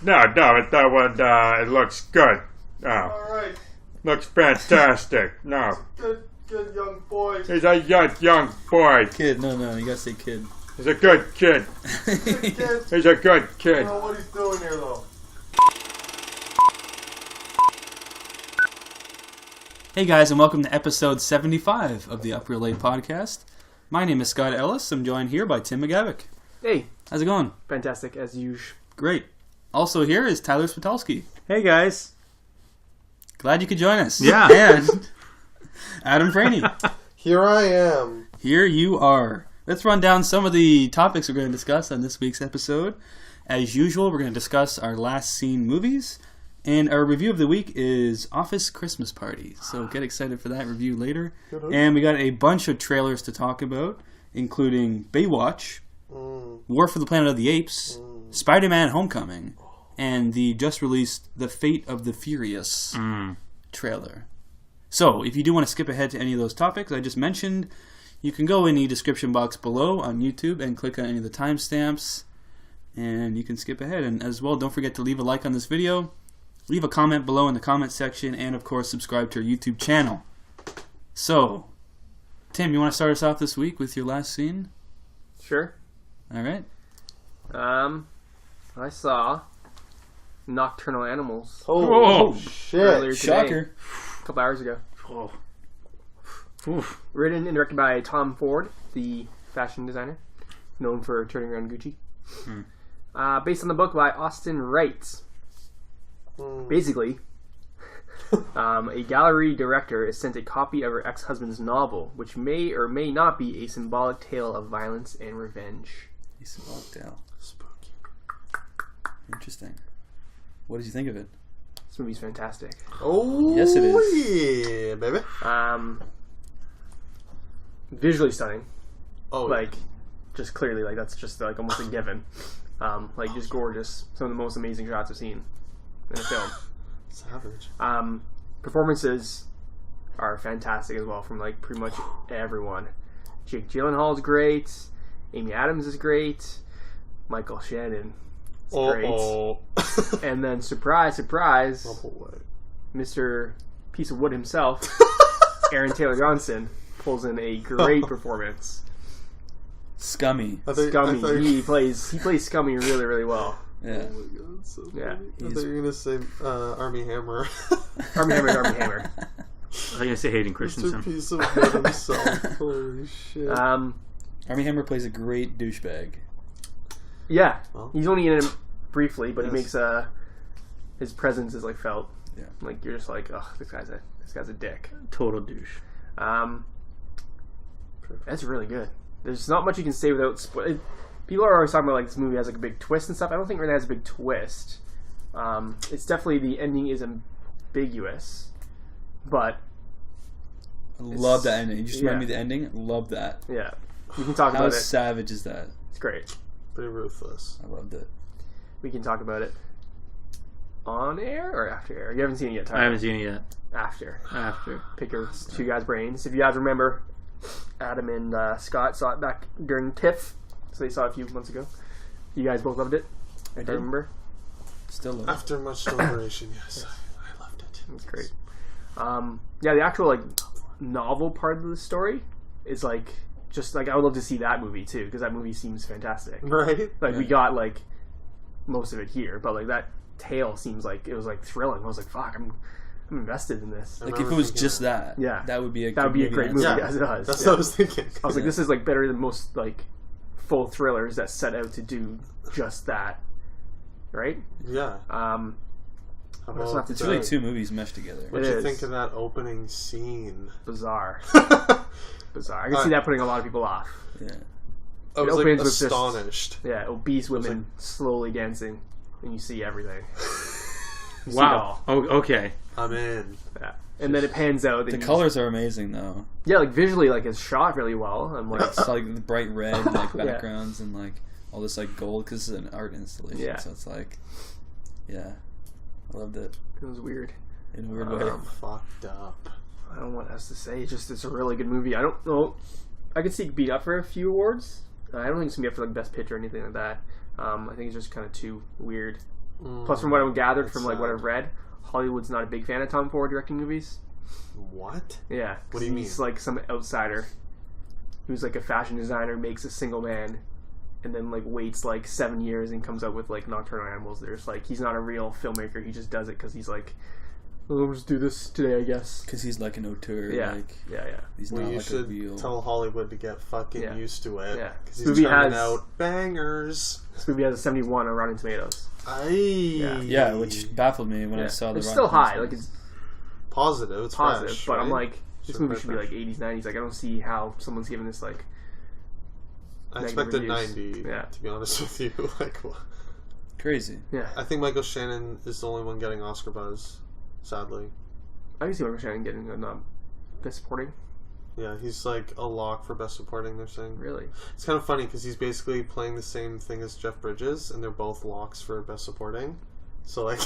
No, that one, it looks good. Alright. Looks fantastic. No. Good young boy. He's a young boy. Kid, no, you gotta say kid. He's a good kid. Kid. He's a good I kid. don't know what he's doing here, though. Hey guys, and welcome to episode 75 of the Up Real Late podcast. My name is Scott Ellis. I'm joined here by Tim McGavick. Hey, How's it going? fantastic as usual. Great. Also here is Tyler Spitalski. Hey guys. Glad you could join us. Yeah. And Adam Franey. Here I am. Here you are. Let's run down some of the topics we're going to discuss on this week's episode. As usual, we're going to discuss our last seen movies. And our review of the week is Office Christmas Party. So get excited for that review later. And we got a bunch of trailers to talk about, including Baywatch, War for the Planet of the Apes, Spider-Man Homecoming, and the just released The Fate of the Furious trailer. So, if you do want to skip ahead to any of those topics I just mentioned, you can go in the description box below on YouTube and click on any of the timestamps, and you can skip ahead. And as well, don't forget to leave a like on this video, leave a comment below in the comment section, and of course, subscribe to our YouTube channel. So, Tim, you want to start us off this week with your last scene? Sure. All right. I saw Nocturnal Animals Oh, shit. earlier today, Shocker. a couple hours ago. Oh. Written and directed by Tom Ford, the fashion designer, known for turning around Gucci. Based on the book by Austin Wright. Basically, a gallery director is sent a copy of her ex-husband's novel, which may or may not be a symbolic tale of violence and revenge. He's Lockdown. Spooky. Interesting. What did you think of it? This movie's fantastic. Oh, Yes, it is. yeah, baby. Visually stunning. Oh, Like, just clearly, like, that's just, like, almost a given. Like, just gorgeous. Some of the most amazing shots I've seen in a film. savage. Performances are fantastic as well from, like, pretty much everyone. Jake Gyllenhaal's great. Amy Adams is great. Michael Shannon is great. And then, surprise, Mr. Piece of Wood himself, Aaron Taylor Johnson, pulls in a great performance. Scummy. Scummy. He plays Scummy really, really well. Yeah. Oh my god, so Yeah. funny. I thought you were gonna say Armie Hammer. Armie Hammer. I was going to say Hayden Mr. Christensen. Piece of Wood himself. Holy shit. Armie Hammer plays a great douchebag. Yeah. Well. He's only in it briefly, but Yes. he makes his presence is like felt. Yeah. Like you're just like, oh, this guy's a dick. Total douche. That's really good. There's not much you can say without people are always talking about like this movie has like a big twist and stuff. I don't think it really has a big twist. It's definitely the ending is ambiguous, but I love that ending. You just yeah. reminded me of the ending. Love that. yeah, we can talk How about it. savage is that? It's great. Pretty ruthless. I loved it. We can talk about it on air or after air. You haven't seen it yet, Tyler. I haven't seen it yet. After. After. Pick your two guys' brains. If you guys remember, Adam and Scott saw it back during TIFF, so they saw it a few months ago. You guys both loved it. I did. remember. Still love it. After much deliberation, yes. I loved it. It was great. Yeah, the actual like novel part of the story is like just like I would love to see that movie too because that movie seems fantastic. Right? Like we got like most of it here, but like that tale seems like it was like thrilling. I was like, fuck, I'm invested in this. Like if it was just that, Yeah. that would be a Great movie Yeah, as it was. that's Yeah. what I was thinking. I was like, this is like better than most like full thrillers that set out to do just that, right? Yeah. What else do I have to It's say? really two movies meshed together. What'd It you is. think of that opening scene? Bizarre. Bizarre. I can see that putting a lot of people off. Yeah. I was like opens with just- astonished. Yeah, obese women slowly dancing, and you see everything. You see it Wow. all. Oh, okay. I'm in. Yeah. And then it pans out. The and colors are amazing though. yeah, like visually, like it's shot really well. I'm like, It's like the bright red like Yeah. backgrounds and like all this like gold because it's an art installation. Yeah. So it's like, yeah, I loved it it was weird. in a weird way. Fucked up. I don't know what else to say. It's a really good movie. I don't know. I could see it beat up for a few awards. I don't think it's gonna be up for like best picture or anything like that. I think it's just kind of too weird Plus, from what I've gathered, That's from like what sad. I've read, Hollywood's not a big fan of Tom Ford directing movies. What? Yeah. What do you He's mean? like some outsider who's like a fashion designer, makes a single man, and then like waits like 7 years and comes out with like Nocturnal Animals. There's like he's not a real filmmaker. He just does it because he's like, oh, I'll just do this today, I guess. Because he's like an auteur. Yeah. Like, Yeah. he's Well, not you like a should real. tell Hollywood to get fucking Yeah. used to it. Yeah. Because This he's movie turning has- out bangers. This movie has a 71 on Rotten Tomatoes. Yeah, which baffled me when I saw the. It's Rotten still high. Tomatoes. Like it's positive. It's positive, fresh, but I'm right? like, this Sort of movie quite should be like fresh. 80s, 90s. Like I don't see how someone's giving this like. I negative expected reviews. 90. Yeah. To be honest with you, like, Crazy. Yeah, I think Michael Shannon is the only one getting Oscar buzz. Sadly, I can see Michael Shannon getting a best supporting. yeah, he's like a lock for best supporting. They're saying Really? it's kind of funny because he's basically playing the same thing as Jeff Bridges, and they're both locks for best supporting. So like,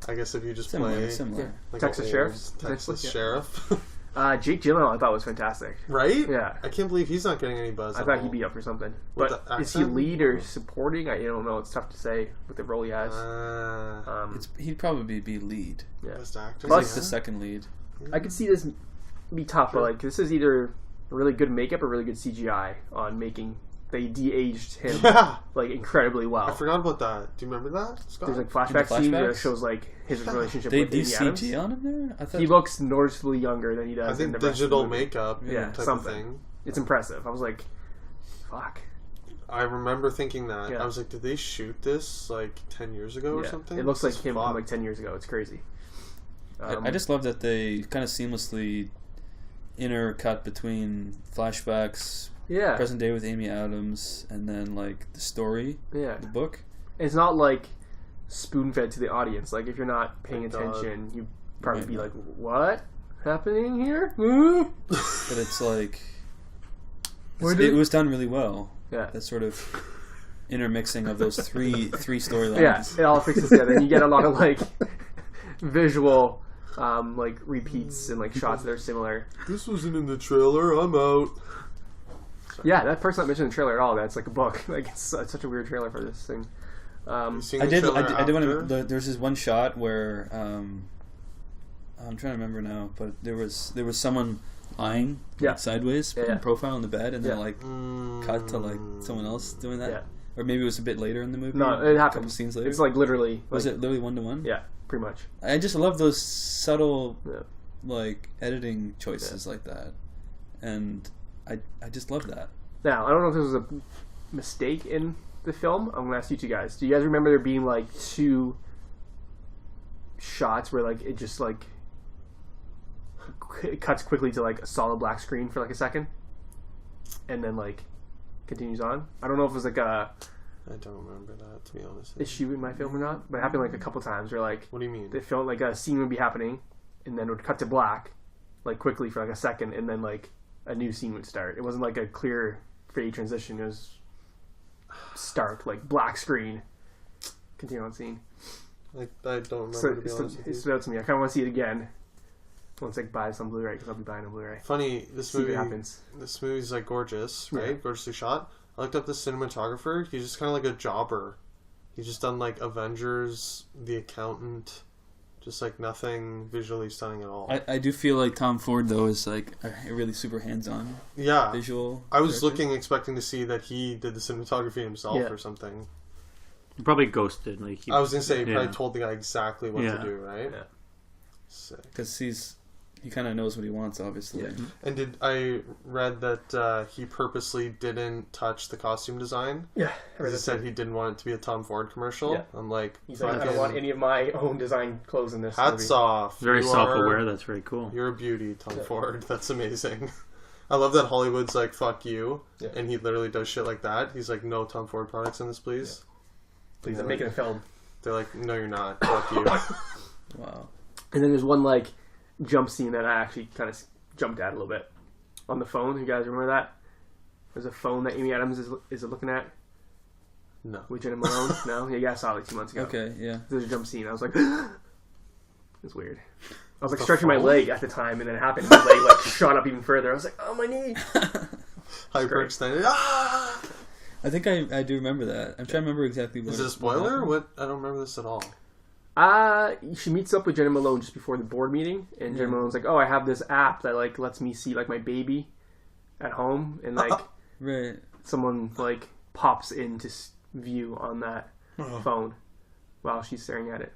I guess if you just play Similar. like Texas a old Sheriffs, Texas essentially, yeah. Sheriff, Jake Gyllenhaal I thought was fantastic. right? Yeah. I can't believe he's not getting any buzz. I at thought all. he'd be up for something. With But the is he accent? lead or supporting? I don't know. It's tough to say with the role he has. He'd probably be lead. Yeah. Best actor. He's like Plus- the second lead. I could see this be tough, but like this is either really good makeup or really good CGI on making. They de-aged him Yeah, like incredibly well. I forgot about that. Do you remember that, Scott? There's like flashback The scenes where it flashbacks? shows like his relationship They with do Amy Adams. CG on him there. I thought He looks noticeably younger than he does I in think the rest of the digital movie. makeup, Yeah, type something. of thing. It's impressive. I was like, fuck. I remember thinking that. Yeah. I was like, did they shoot this like 10 years ago or Yeah. something? It looks like This is him from fucked. like 10 years ago. It's crazy. I just love that they kind of seamlessly intercut between flashbacks, yeah, present day with Amy Adams, and then like the story, yeah. the book. It's not like spoon fed to the audience. Like if you're not paying Thank God. attention, you probably Right. be like, "What happening here?" Hmm? But it's like Where it did- was done really well. Yeah, That sort of intermixing of those three storylines. yeah. It all fixes together, and you get a lot of like visual, like repeats and like shots that are similar. This wasn't in the trailer. I'm out. Yeah, that part's not mentioned in the trailer at all. That's like a book. Like it's such a weird trailer for this thing. You seen I the did trailer want after? to. There's this one shot where I'm trying to remember now, but there was someone lying Yeah. like, sideways Yeah, yeah. in profile in the bed, and then Yeah. like cut to like someone else doing that, Yeah. or maybe it was a bit later in the movie. No, it a couple happens. scenes later. It's like literally. Was like- it literally 1-to-1? Yeah, pretty much. I just love those subtle Yeah. like editing choices like that, and I just love that. Now, I don't know if this was a mistake in the film. I'm going to ask you two guys. Do you guys remember there being like two shots where like it just like it cuts quickly to like a solid black screen for like a second and then like continues on? I don't know if it was like a I don't remember that, to be honest. issue in my film or not, but it happened like a couple times where like What do you mean? the film like a scene would be happening and then it would cut to black like quickly for like a second and then like a new scene would start. It wasn't like a clear fade transition. It was stark, like black screen, continue on scene. I don't remember, So to be honest with it you. stood out to me. I kind of want to see it again once I buy some Blu-ray because I'll be buying a Blu-ray. Funny, this See movie. what happens. This movie's like gorgeous, right? Yeah. Gorgeously shot. I looked up the cinematographer. He's just kind of like a jobber. He's just done like Avengers, The Accountant, just like nothing visually stunning at all. I do feel like Tom Ford though is like a really super hands-on yeah, visual. I was director. looking, expecting to see that he did the cinematography himself Yeah. or something. Probably ghosted. Like he, I was gonna say, he yeah. probably told the guy exactly what Yeah. to do, right? Yeah. Sick. because he kind of knows what he wants, obviously. Yeah. And I read that he purposely didn't touch the costume design. Yeah, He said he didn't want it to be a Tom Ford commercial. Yeah. I'm like, He's like, I don't fucking want any of my own design clothes in this hats movie. off. very You self-aware. are- That's very cool. You're a beauty, Tom Yeah. Ford. That's amazing. I love that Hollywood's like, fuck you. Yeah. And he literally does shit like that. He's like, no Tom Ford products in this, please. Please, And I'm they're making a film. They're like, no, you're not. Fuck you. Wow. And then there's one like jump scene that I actually kind of jumped at a little bit on the phone. You guys remember that? There's a phone that Amy Adams is looking at No. with Jenna Malone. No, yeah, you guys saw it like 2 months ago. Okay, yeah. There's a jump scene. I was like, it's weird. I was like The stretching my phone? leg at the time, and then it happened. And my leg like shot up even further. I was like, oh my knee. Hyperextended. Ah! I think I do remember that. I'm trying to remember exactly what. Is it a spoiler? What? I don't remember this at all. She meets up with Jenna Malone just before the board meeting, and Jenna Malone's like, "Oh, I have this app that like lets me see like my baby at home," and like Right. someone like pops into view on that phone while she's staring at it.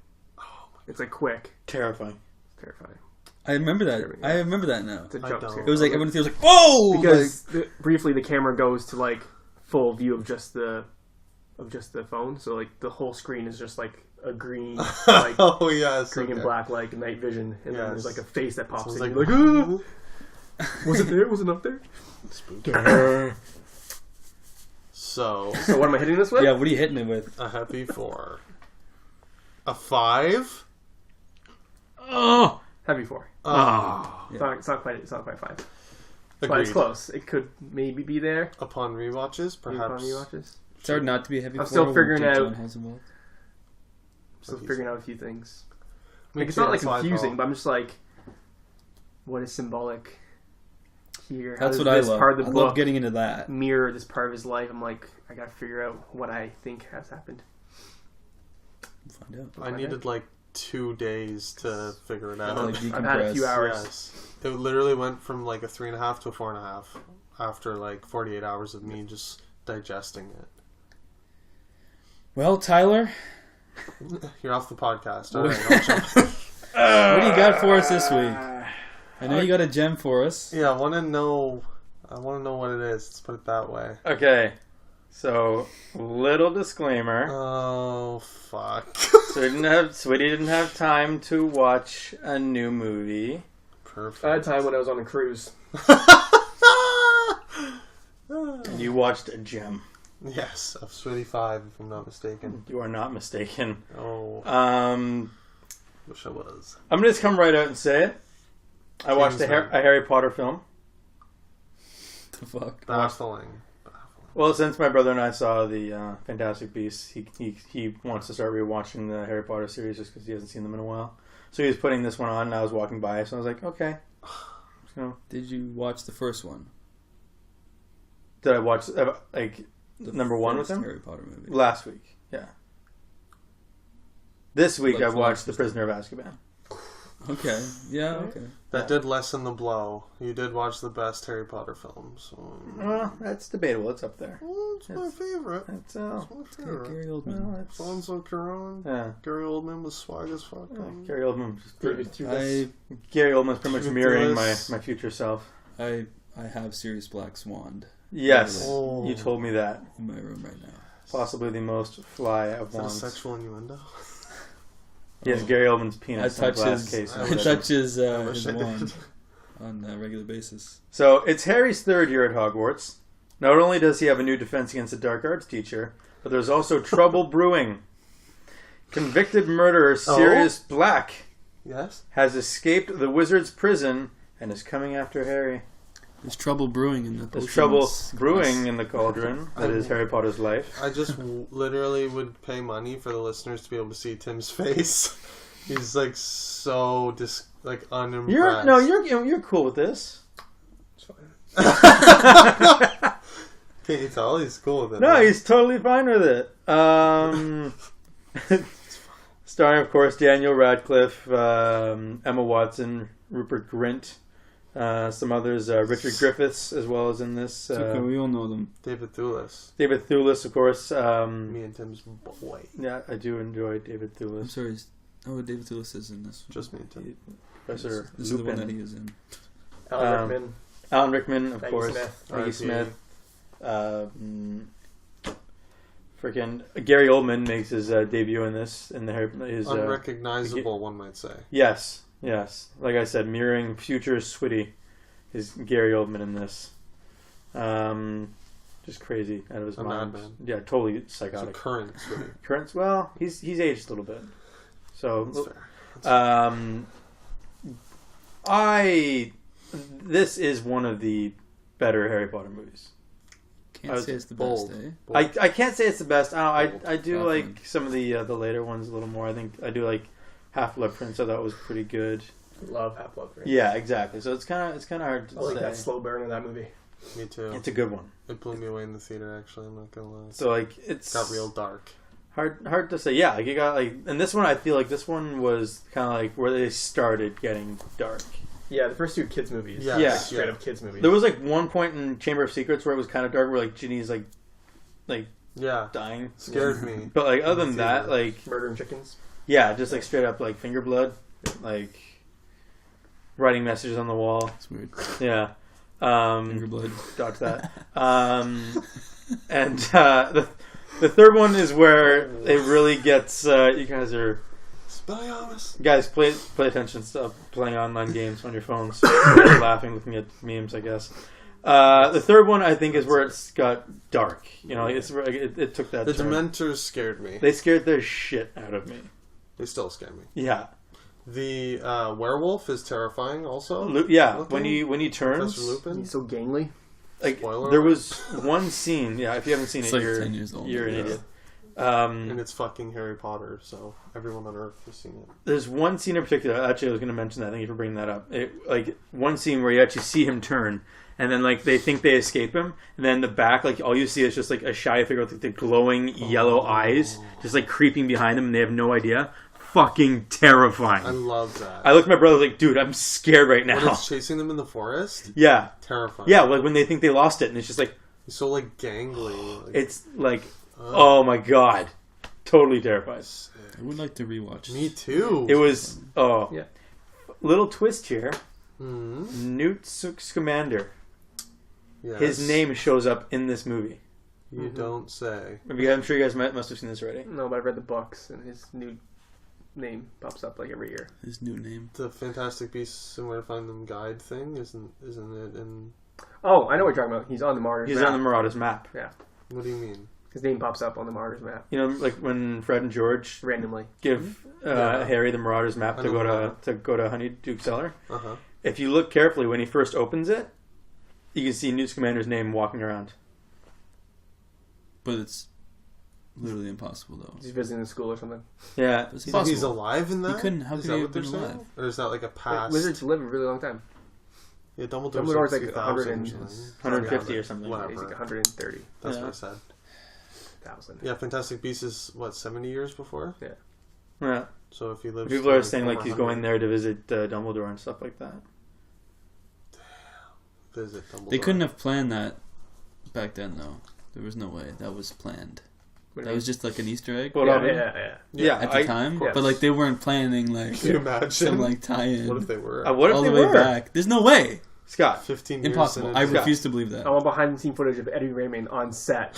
It's like quick, Terrifying. terrifying. I remember that. Yeah. I remember that now. It's a I jump don't. scare. It was like everyone feels like, whoa! because briefly the camera goes to like full view of just the phone, so like the whole screen is just like a green, like Oh yes, green and okay. black, like night vision, and then Yes. there's like a face that pops So it's in. like, You're like, was it there? Was it up there? So So what am I hitting this with? yeah, what are you hitting it with? a happy 4, a 5. Oh. Heavy 4. Oh, It's not quite 5, but agreed. it's close. It could maybe be there. Upon rewatches, Maybe perhaps. upon rewatches. It's hard not to be a heavy. I'm still four figuring when Jake out- Gyllenhaal's involved. Still Okay. figuring out a few things. Me Like it's too, not like that's why I confusing, thought- but I'm just like, what is symbolic here? How That's does what I this love. part of the I book love getting into that. mirror this part of his life? I'm like, I gotta figure out what I think has happened. Find out. I needed like 2 days to figure it out. Like I've had a few decompress. hours. Yes. It literally went from like a 3.5 to a 4.5 after like 48 hours of me just digesting it. Well, Tyler, You're off the podcast. All right, I'll jump. what do you got for us this week? I know you got a gem for us. Yeah, I want to know what it is. Let's put it that way. Okay. So, little disclaimer. Oh fuck. Sweetie didn't have time to watch a new movie. Perfect. I had time when I was on a cruise. And you watched a gem. Yes, of Sweetie 5, if I'm not mistaken. You are not mistaken. Oh, I'm wish I was. gonna just come right out and say it. I watched a Kingsman. Harry Potter film. The fuck? Baffling. Well, since my brother and I saw the Fantastic Beasts, he wants to start rewatching the Harry Potter series just because he hasn't seen them in a while. So he was putting this one on, and I was walking by, so I was like, okay. So, Did you watch the first one? did I watch like The number one with first him? Harry Potter movie. Last week, yeah. This week Like I watched Florence The Prisoner of Azkaban. Okay. Yeah. Okay. That did lessen the blow. You did watch the best Harry Potter film, so Well, that's debatable. It's up there. it's my favorite. It's It's my Yeah, favorite. Gary Oldman. well, it's Alonso Cuarón. yeah. Gary Oldman was swag as fuck. Gary Oldman. I Gary Oldman's pretty much mirroring my Ridiculous. future self. I have Sirius Black's wand Yes, Oh. you told me that. in my room right now. Possibly the most fly of Is that a wands. sexual innuendo? Yes, Gary Oldman's I penis in a touch glass his, case. I I wish touch his wish I did. wand on a regular basis. So it's Harry's third year at Hogwarts. Not only does he have a new defense against a dark arts teacher, but there's also trouble brewing. Convicted murderer Sirius Black Yes. has escaped the wizard's prison and is coming after Harry. There's trouble brewing in the There's potions trouble class. brewing in the cauldron that is Harry Potter's life. I just literally would pay money for the listeners to be able to see Tim's face. He's like so unimpressed. You're cool with this. It's fine. Can't you tell? He's cool with it. No, he's totally fine with it. Starring, of course, Daniel Radcliffe, Emma Watson, Rupert Grint, some others, Richard Griffiths, as well as in this. It's okay, we all know them. David Thewlis. David Thewlis, of course. Me and Tim's boy. Yeah, I do enjoy David I'm Thewlis. sorry. David Thewlis is in this one. Just me and Tim. Professor This is the one that Lupin. he is in. Alan Rickman. Alan Rickman, of Maggie course. Smith. Maggie R.I.P. Smith. Freaking Gary Oldman makes his debut in this. In his Unrecognizable, one might say. Yes. Like I said, mirroring future Switty is Gary Oldman in this. Just crazy out of his A mind. madman. Yeah, totally So psychotic. current Switty. Currents, well, he's aged a little bit. So That's fair. This is one of the better Harry Potter movies. Can't say it's the bold. best, eh? Bold. I can't say it's the best. I do Definitely. like some of the later ones a little more. I think I do like Half-Blood Prince. I thought was pretty good. Love Half-Blood Prince. Yeah, exactly. So it's kind of hard to I like say. that slow burn in that movie. Me too. It's a good one. It blew me away in the theater. Actually, I'm not gonna lie. So like it's Got real dark. hard to say. Yeah, like you got like, and this one I feel like this one was kind of like where they started getting dark. Yeah, the first two kids movies. Yeah. Yeah. Straight up kids movies. There was like one point in Chamber of Secrets where it was kind of dark, where like Ginny's like Yeah, dying. scared me. But like other than that, like Murdering chickens. yeah, just like straight up like finger blood, like writing messages on the wall. It's weird. Yeah. Finger blood. Dodge that. And the third one is where it really gets. You guys play attention. Stop playing online games on your phones. Laughing, looking at memes. I guess. The third one I think is where it's got dark. You know, it took that. The turn. Dementors scared me. They scared the shit out of me. They still scare me. Yeah. The werewolf is terrifying. Also, Yeah. Looking? When he turns, Professor Lupin. He's so gangly. like Spoiler there alert. was one scene. Yeah, if you haven't seen It's it, like you're 10 years old. You're an Yeah. idiot. And it's fucking Harry Potter, so everyone on Earth has seen it. There's one scene in particular. Actually, I was going to mention that. Thank you for bringing that up. Like one scene where you actually see him turn, and then like they think they escape him, and then in the back, like all you see is just like a shy figure with like the glowing yellow eyes, just like creeping behind them, and they have no idea. Fucking terrifying. I love that. I looked at my brother, like, dude, I'm scared right When now. it's chasing them in the forest, Yeah, terrifying. yeah. Like when they think they lost it, and it's just like He's so like gangly. Like, it's like, oh my god, totally terrified. I would like to rewatch. Me too. It was Yeah. Little twist here. Mm-hmm. Newt Scamander. Yes. His name shows up in this movie. You don't say. I'm sure you guys must have seen this already. No, but I've read the books, and his new name pops up like every year. His new name. The Fantastic Beasts and Where to Find Them guide thing isn't it? In Oh, I know what you're talking about. He's on the Marauders He's map. on the Marauders map. what do you mean? His name pops up on the Marauders map You know, like when Fred and George randomly. give Yeah. Harry the Marauders map I to know go to Honeydew Cellar. Uh huh. If you look carefully when he first opens it, you can see Newt Scamander's name walking around. But it's literally impossible, though. He's visiting the school or something. Yeah, It's He's possible. alive in that? He couldn't. How Is could that he what have they're been saying? alive? Or is that like a past? Wizards live a really long time. Yeah, Dumbledore's like 2000 100 something. 150 or something. Whatever. He's like 130,000. That's Yeah. what I said. Yeah, Fantastic Beasts is what 70 years before. Yeah. So if he lives, People are saying like over he's going 100, there to visit Dumbledore and stuff like that. visit Dumbledore. They couldn't have planned that back then, though. There was no way that was planned. That was just like an Easter egg Well, yeah. at the time. course. But like they weren't planning like Can you imagine? some like tie-in What if they were? What if all they the way were? back. There's no way. Scott. 15 years. Impossible. in I advance. refuse to believe that. I want behind-the-scene footage of Eddie Raymond on set,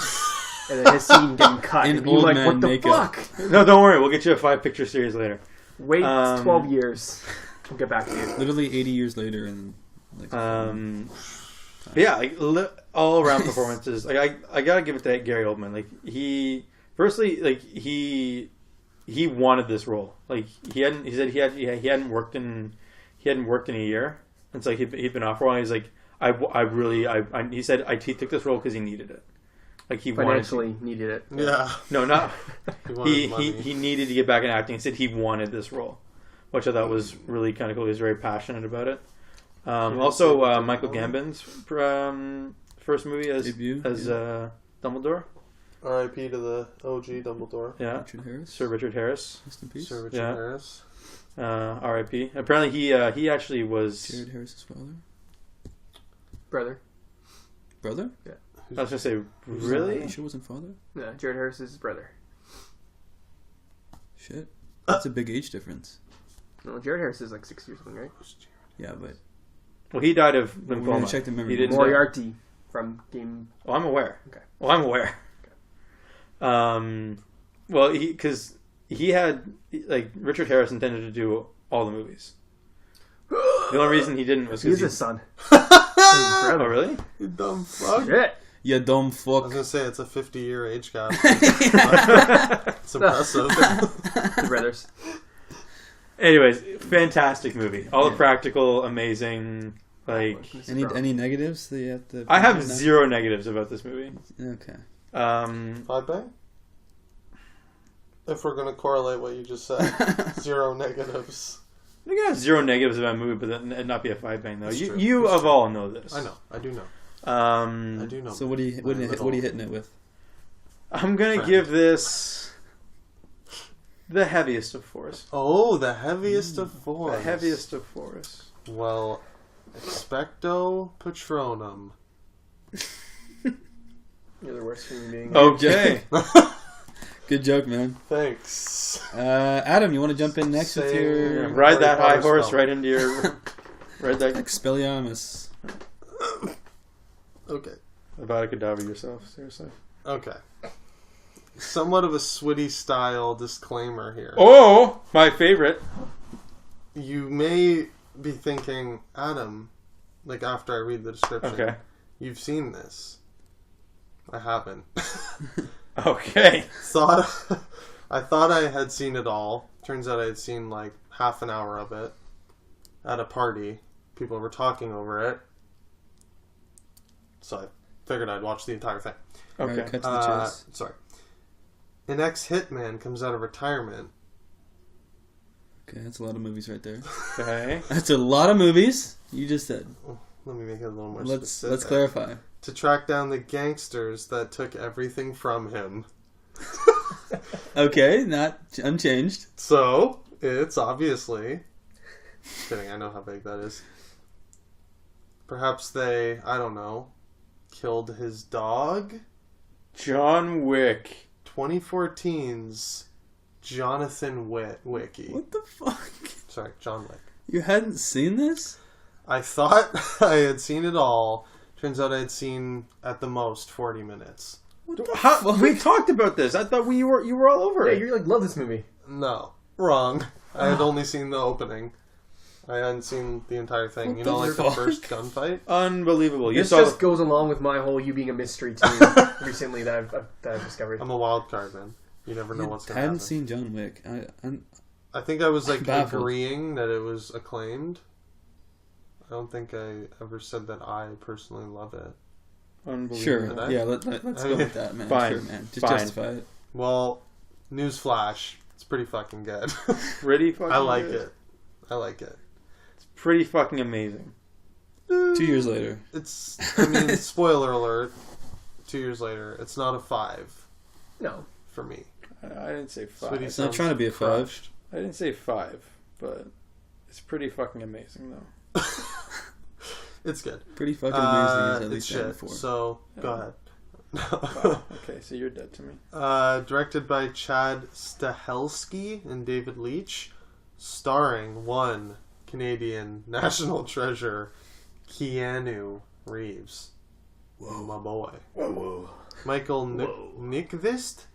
and then his scene getting cut, In and being old like, man "What the makeup. fuck?" No, don't worry. We'll get you a 5-picture series later. Wait 12 years. We'll get back to you. Literally 80 years later, and like Yeah, like all around performances. Like I gotta give it to Gary Oldman. Like he wanted this role. Like he hadn't worked in a year, and so he'd been off for a while. He's like he said he took this role because he needed it. Like he Financially needed it. Yeah. not He wanted money. he needed to get back in acting. He said he wanted this role, which I thought was really kind of cool. He was very passionate about it. Also, Michael Gambon's first movie as Debut, Dumbledore. R.I.P. to the OG Dumbledore. Yeah, Richard Harris. Sir Richard Harris. Rest in peace. Sir Richard Yeah. Harris. R.I.P. Apparently, he actually was. Jared Harris's father. Brother. Brother? I was gonna say, really? You sure wasn't father? Yeah, Jared Harris's brother. Shit. That's a big age difference. No, Jared Harris is like 6 years old, right? Yeah, but Well, he died of we're gonna lymphoma. check the memory. He didn't. Moriarty from Game. Oh, I'm aware. Okay. Oh, I'm aware. Well, because he had like Richard Harris intended to do all the movies. The only reason he didn't was He's because his son. Oh, really? You dumb fuck. Shit. You dumb I was fuck. gonna say it's a 50-year age gap. It's impressive. The brothers. Anyways, fantastic movie. All the practical, amazing. Like, Any negatives that you have to? I have zero negatives about this movie. Okay. 5 bang? If we're gonna correlate what you just said, 0 negatives. I think I have zero negatives about a movie, but then it'd not be a 5 bang though. That's true. You That's of true. all know this. I know. I do know. I do know. So what are you hitting it with? I'm gonna Friend. give this the heaviest of fours. Oh, the heaviest of fours. The heaviest of fours. Well, expecto patronum. You're the worst human being. Okay. Good joke, man. Thanks. Adam, you want to jump in next with Say- your Ride that Harry high Potter horse spell. right into your. Ride that. Expelliarmus? Okay. Avada Kedavra yourself, seriously. Okay. Somewhat of a Switty style disclaimer here. Oh, my favorite. You may be thinking, Adam, like after I read the description, Okay. you've seen this. I haven't. Okay. I thought I had seen it all. Turns out I had seen like half an hour of it at a party. People were talking over it. So I figured I'd watch the entire thing. All right, Okay. cut to the chase. Sorry. An ex-hitman comes out of retirement. Okay, that's a lot of movies right there. Okay. That's a lot of movies. You just said. Let me make it a little more Let's specific. clarify. To track down the gangsters that took everything from him. Okay, not unchanged. So, it's obviously... Kidding, I know how big that is. Perhaps they, I don't know, killed his dog? John Wick. 2014's Jonathan Wickie. What the fuck? Sorry, John Wick. You hadn't seen this? I thought I had seen it all. Turns out I had seen, at the most, 40 minutes. What the How, fuck? we talked about this. I thought you were all over Yeah, it. you like love this movie. No. Wrong. I had only seen the opening. I hadn't seen the entire thing. What You know, the like the fuck? first gunfight? Unbelievable. You This saw just goes along with my whole you being a mystery team recently that I've discovered. I'm a wild card, man. You never know what's I going to hadn't happen. seen John Wick. I think I was like Baffled. agreeing that it was acclaimed. I don't think I ever said that I personally love it. Unbelievable. Sure. Did I? Yeah, let's go with that, man. Fine. Sure, man. Just Fine. justify it. Well, newsflash, it's pretty fucking good. Pretty fucking I like good. it. I like it. It's pretty fucking amazing. 2 years later. It's, I mean, spoiler alert, 2 years later, it's not a 5 No. for me. I didn't say Sweetie five. It's not sounds trying to be a 5. crushed. I didn't say 5, but it's pretty fucking amazing though. It's good. Pretty fucking amazing is at It's least shit. 4. So, go Yeah. ahead. Wow. Okay, so you're dead to me. Directed by Chad Stahelski and David Leitch, starring one Canadian national treasure, Keanu Reeves. Whoa, my boy. Whoa. Michael Nyqvist.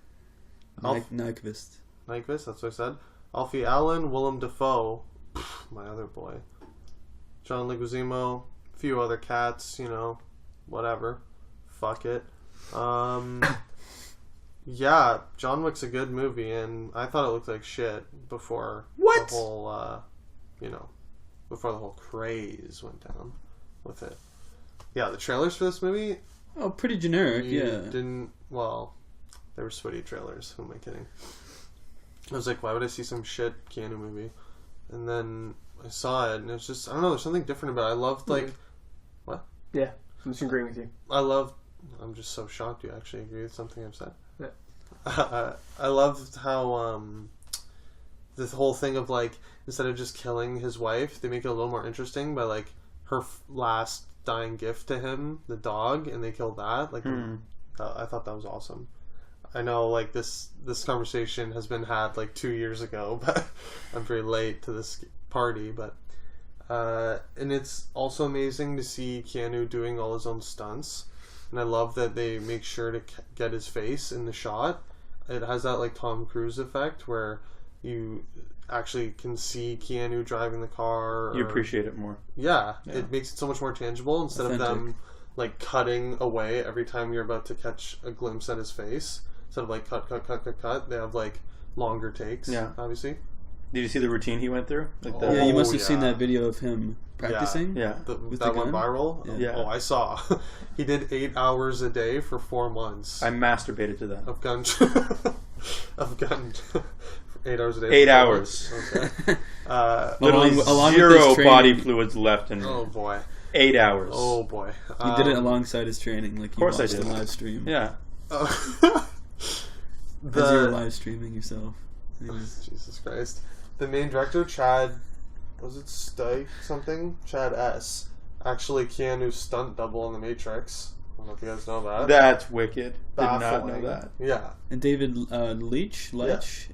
Nyquist. Nyqvist, that's what I said. Alfie Allen, Willem Dafoe, my other boy. John Leguizamo, a few other cats, you know, whatever. Fuck it. Yeah, John Wick's a good movie, and I thought it looked like shit before What? the whole, before the whole craze went down with it. Yeah, the trailers for this movie, Oh, pretty generic, you yeah. didn't, well, they were sweaty trailers, who am I kidding? I was like, why would I see some shit Keanu movie? And then I saw it, and it was just, I don't know, there's something different about it. I loved, like, Yeah, I'm just agreeing with you. I'm just so shocked you actually agree with something I've said. Yeah. I loved how, this whole thing of, like, instead of just killing his wife, they make it a little more interesting by, like, her last dying gift to him, the dog, and they kill that. Like, I thought that was awesome. I know, like, this conversation has been had, like, 2 years ago, but I'm very late to this party, but and it's also amazing to see Keanu doing all his own stunts, and I love that they make sure to get his face in the shot. It has that, like, Tom Cruise effect where you actually can see Keanu driving the car. You appreciate it more. Yeah, Yeah. it makes it so much more tangible instead of Authentic. them, like, cutting away every time you're about to catch a glimpse at his face. Instead of, like, cut, they have, like, longer takes, Yeah. obviously. Did you see the routine he went through? Like Oh. Yeah, you must have yeah. seen that video of him practicing. Yeah. With That the went gun? viral? Yeah. Oh, I saw. He did 8 hours a day for 4 months I masturbated to that. of gun... of gun... 8 hours a day. 8 for 4 hours. months. Okay. Literally along with zero this body training- fluids left in me. Oh boy. 8 hours. Oh boy. He did it alongside his training, like you course I watched the did. live stream. Yeah. As you were the live streaming yourself. Anyways. Jesus Christ. The main director, Chad, was it Stike something? Chad S. Actually, Keanu's stunt double in The Matrix. I don't know if you guys know that. That's wicked. Did not Baffling. know that. Yeah. And David Leitch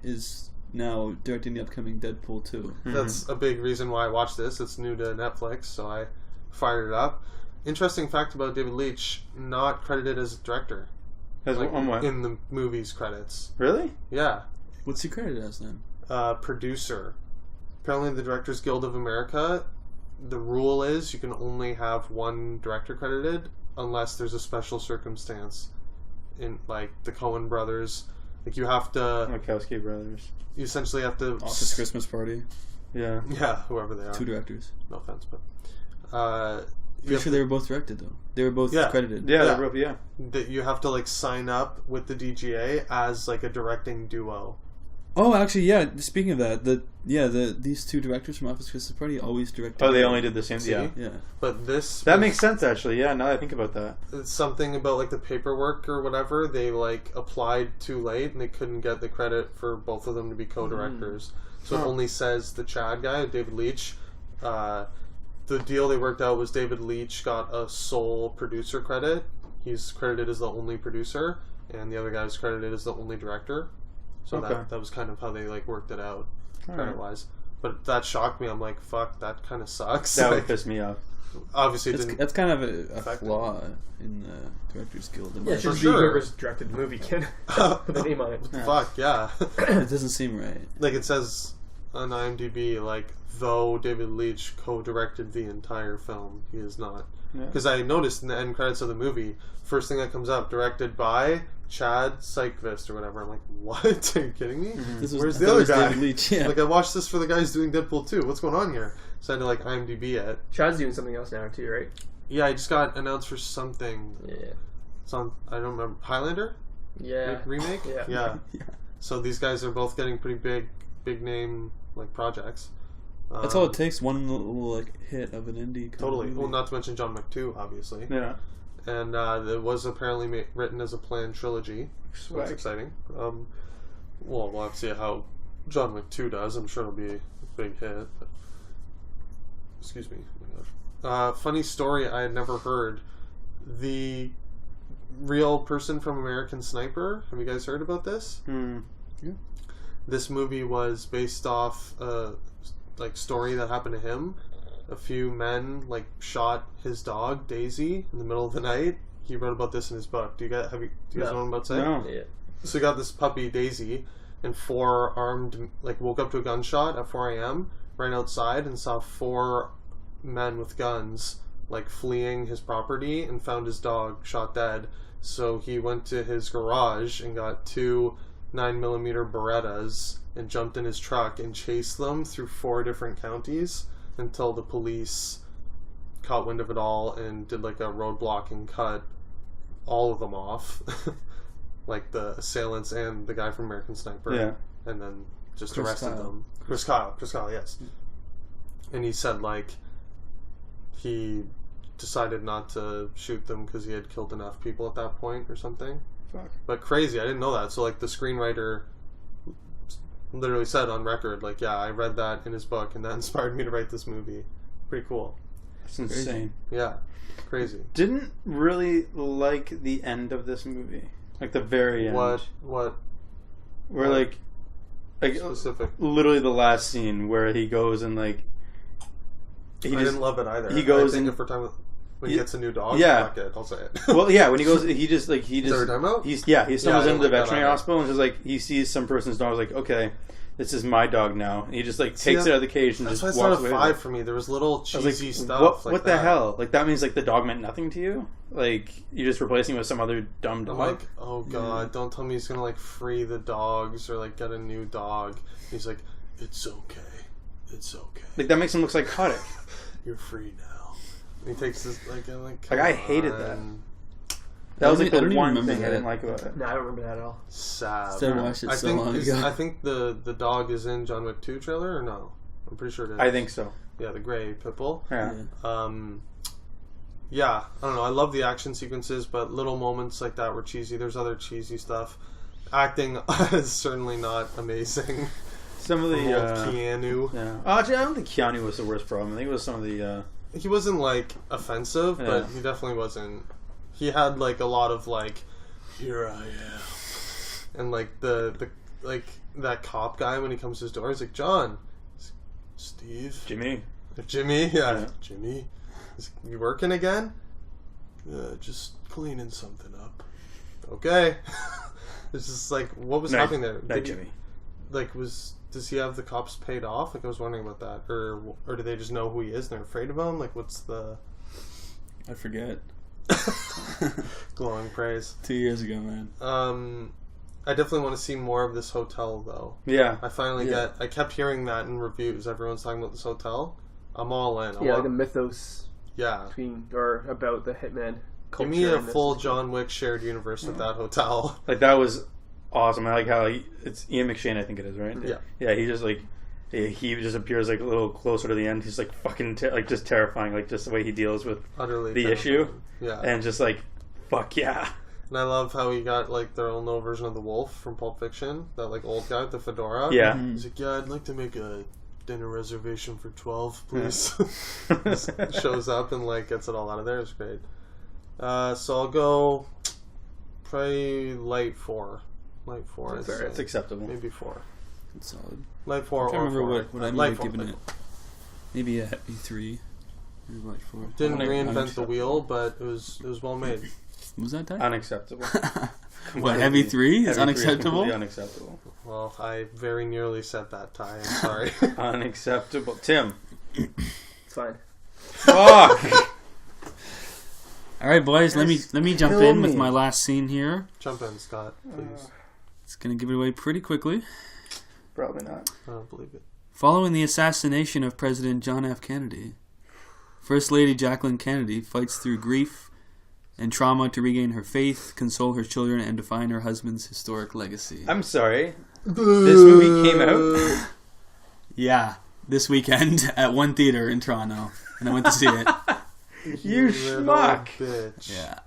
is now directing the upcoming Deadpool 2. That's a big reason why I watched this. It's new to Netflix, so I fired it up. Interesting fact about David Leitch, not credited as director. As Like, on what? in the movie's credits. Really? Yeah. What's he credited as then? Producer. Apparently the Directors Guild of America, the rule is you can only have one director credited unless there's a special circumstance. In like the Coen brothers, like you have to, Wachowski brothers. you essentially have to Office Christmas Party. Yeah. Yeah, whoever they are. 2 directors. No offense, but you Pretty have sure they were both directed though. They were both Yeah. credited. Yeah, Yeah. they're both- yeah. that you have to like sign up with the DGA as like a directing duo. Oh, actually, yeah. Speaking of that, these 2 directors from Office Christmas Party always directed. Oh, they only did the same. See? Yeah. Yeah. But this That was- makes sense, actually. Yeah, now that I think about that. it's something about like the paperwork or whatever. They like applied too late and they couldn't get the credit for both of them to be co-directors. So it Huh. only says the Chad guy, David Leitch. The deal they worked out was David Leitch got a sole producer credit. He's credited as the only producer, and the other guy is credited as the only director. So Okay. that was kind of how they like worked it out, All right. credit wise. But that shocked me. I'm like, fuck, that kind of sucks. That would Like, piss me off. obviously, it didn't. That's kind of a affect it. flaw in the Directors Guild. in my Yeah, it should For be sure. whoever's directed the movie can put the name on it. Fuck yeah. opinion. It doesn't seem right. Like it says on IMDb, like though David Leitch co-directed the entire film, he is not. Yeah. Because I noticed in the end credits of the movie, first thing that comes up, directed by Chad Sykvist or whatever. I'm like, what? Are you kidding me? This was, Where's I the thought it other was guy? David Leitch, yeah. Like I watched this for the guys doing Deadpool 2. What's going on here? So I had to like IMDb it. Chad's doing something else now too, right? Yeah, I just got announced for something. Yeah. It's on. I don't remember. Highlander Yeah. remake. Yeah. Yeah. Yeah. So these guys are both getting pretty big name like projects. That's all it takes, one little like hit of an indie. kind of Totally. movie. Well, not to mention John McTwo, obviously. Yeah. And it was apparently written as a planned trilogy. So that's Swag. exciting. Well, we'll have to see how John McTwo does. I'm sure it'll be a big hit. But... Excuse me. Oh my gosh. Funny story I had never heard. The real person from American Sniper. Have you guys heard about this? Hmm. This movie was based off a like story that happened to him. A few men like shot his dog Daisy in the middle of the night. He wrote about this in his book. Do you guys No. know what I'm about to say? No. Yeah. So he got this puppy Daisy, and 4 armed like woke up to a gunshot at 4 a.m. Ran outside and saw 4 men with guns like fleeing his property and found his dog shot dead. So he went to his garage and got 2 9mm Berettas and jumped in his truck and chased them through 4 different counties until the police caught wind of it all and did like a roadblock and cut all of them off. Like the assailants and the guy from American Sniper. Yeah. And then just Chris arrested Kyle. them. Chris Kyle, yes. And he said like he decided not to shoot them because he had killed enough people at that point or something. Fuck. But crazy, I didn't know that. So like the screenwriter literally said on record, like, yeah, I read that in his book and that inspired me to write this movie. Pretty cool. That's insane. Yeah. Crazy. Didn't really like the end of this movie. Like the very end. What Where what like specific? literally the last scene where he goes and like I didn't love it either. he goes I think and- if we're talking about when he Yeah. gets a new dog, Yeah. fuck it, I'll say it. well, yeah, when he goes, he just Is that what you're talking about? he stumbles Yeah, I into didn't the like that veterinary either. hospital and just like he sees some person's dog, like, okay, this is my dog now. And he just like See, takes it out of the cage and That's just why it's walks not away. a with 5 it. for me. There was little I cheesy was like, stuff. what the hell? Like that means like the dog meant nothing to you? Like you're just replacing it with some other dumb I'm dog? like, oh god, don't tell me he's gonna like free the dogs or like get a new dog. He's like, it's okay. It's okay. Like that makes him look psychotic. You're free now. And he takes this like I'm like, Like, I come hated that. on. That was I like don't the even one remember thing I that. didn't like about it. No, I don't remember that at all. Sad. Still watched it I so think long ago. I think the dog is in John Wick 2 trailer or no? I'm pretty sure it is. I think so. Yeah, the gray pit bull. Yeah. Yeah. yeah, I don't know. I love the action sequences, but little moments like that were cheesy. There's other cheesy stuff. Acting is certainly not amazing. Some of the Keanu. yeah. Actually, I don't think Keanu was the worst problem. I think it was some of the. He wasn't like offensive, but Yeah. he definitely wasn't. He had like a lot of like, here I am, and like the like that cop guy when he comes to his door, he's like, John, Steve, Jimmy. Jimmy, yeah. Yeah. Jimmy, is you working again? Just cleaning something up. Okay. It's just like, what was happening there? Not Did he- Jimmy. like, does he have the cops paid off? Like, I was wondering about that, or do they just know who he is and they're afraid of him? Like, what's the I forget. glowing praise? 2 years ago, man. I definitely want to see more of this hotel, though. Yeah. I finally Yeah. I kept hearing that in reviews. Everyone's talking about this hotel. I'm all in. Yeah, like a mythos yeah. between or about the Hitman Give culture. me a and this full and stuff. John Wick shared universe with that hotel. Like that was awesome. I like how it's Ian McShane, I think it is, right? Yeah. Yeah, he just like he just appears like a little closer to the end. He's like fucking like just terrifying, like just the way he deals with Utterly the terrifying. issue, Yeah. and just like fuck yeah. And I love how he got like their own little version of the wolf from Pulp Fiction. That like old guy with the fedora. Yeah. He's like, yeah, I'd like to make a dinner reservation for 12, please. Just shows up and like gets it all out of there. It's great. So I'll go probably light 4. Light 4. I'd say. It's acceptable. Maybe 4. It's solid. Light 4 I can't or remember 4. what I might Light have 4, given light it. 4. Maybe a happy 3. Maybe like 4. Didn't Unac- reinvent the unacceptable. wheel, but it was well made. Was that that? Unacceptable. What, heavy 3 is Heavy 3 unacceptable? completely unacceptable. Well, I very nearly said that, Ty. I'm sorry. Unacceptable. Tim. It's fine. Fuck. All right, boys, let me jump kill in with me. my last scene here. Jump in, Scott, please. It's going to give it away pretty quickly. Probably not. I don't believe it. Following the assassination of President John F. Kennedy, First Lady Jacqueline Kennedy fights through grief and trauma to regain her faith, console her children, and define her husband's historic legacy. I'm sorry. This movie came out. Yeah, this weekend at one theater in Toronto, and I went to see it. You little schmuck. bitch. Yeah.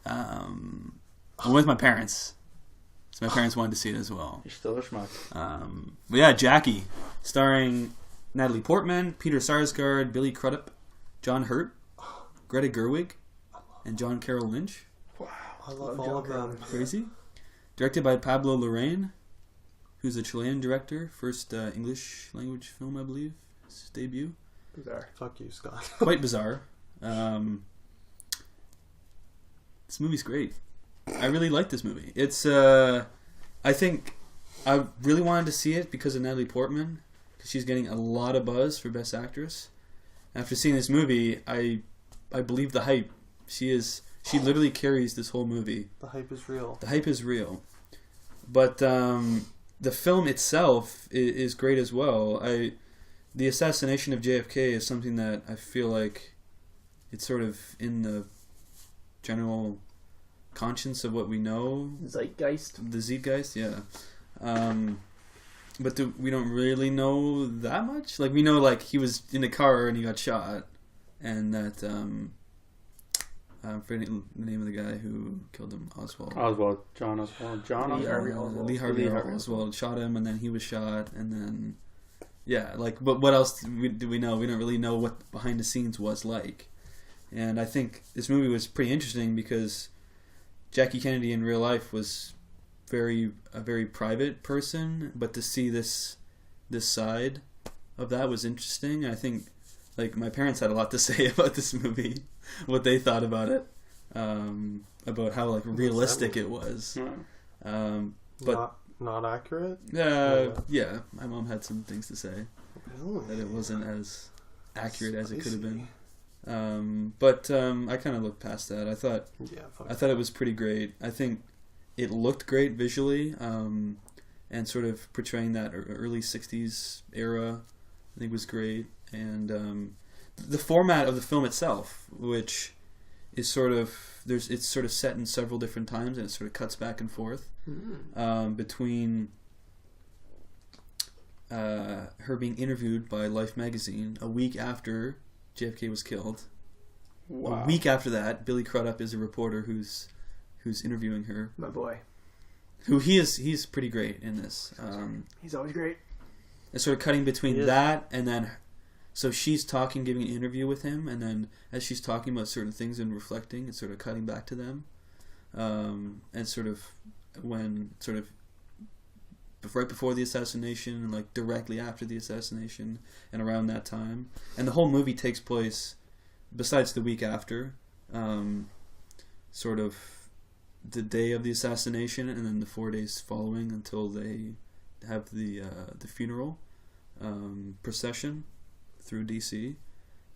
I went with my parents. So my parents wanted to see it as well. You're still a schmuck. But yeah, Jackie, starring Natalie Portman, Peter Sarsgaard, Billy Crudup, John Hurt, Greta Gerwig, and John Carroll Lynch. I love all of them. Crazy. Directed by Pablo Larraín, who's a Chilean director. First English language film, I believe. His debut. Bizarre. Fuck you, Scott. Quite bizarre. This movie's great. I really like this movie. It's I think I really wanted to see it because of Natalie Portman, because she's getting a lot of buzz for Best Actress. After seeing this movie, I believe the hype. She literally carries this whole movie. The hype is real. The hype is real, but the film itself is great as well. The assassination of JFK is something that I feel like it's sort of in the general conscience of what we know. Zeitgeist. The Zeitgeist, yeah. But we don't really know that much. Like, we know, like, he was in a car and he got shot, and that I'm forgetting the name of the guy who killed him, Oswald. John Oswald. Lee Harvey Oswald. Lee Harvey Oswald shot him, and then he was shot, and then but what else do we know? We don't really know what behind the scenes was like, and I think this movie was pretty interesting because Jackie Kennedy in real life was a very private person, but to see this side of that was interesting. I think like my parents had a lot to say about this movie, what they thought about it, about how like realistic it was. But not accurate. yeah, my mom had some things to say Really? that it wasn't as accurate as it could have been. But I kind of looked past that. I thought it was pretty great. I think it looked great visually, and sort of portraying that early '60s era, I think was great. And the format of the film itself, which is sort of it's sort of set in several different times, and it sort of cuts back and forth between her being interviewed by Life magazine a week after JFK was killed, a week after that, Billy Crudup is a reporter who's interviewing her. My boy. Who he's pretty great in this. He's always great. It's sort of cutting between that and then, so she's talking, giving an interview with him, and then as she's talking about certain things and reflecting, it's sort of cutting back to them, and sort of when sort of right before the assassination and like directly after the assassination and around that time, and the whole movie takes place besides the week after, sort of the day of the assassination and then the 4 days following until they have the funeral procession through DC,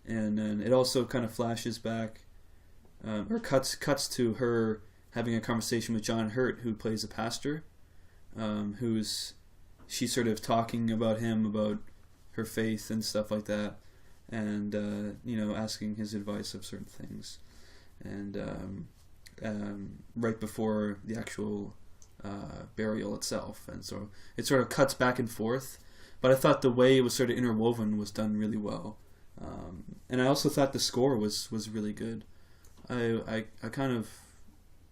and then it also kind of flashes back or cuts to her having a conversation with John Hurt, who plays a pastor, she's sort of talking about him, about her faith and stuff like that, and asking his advice of certain things, and right before the actual burial itself, and so it sort of cuts back and forth, but I thought the way it was sort of interwoven was done really well, and I also thought the score was really good. I kind of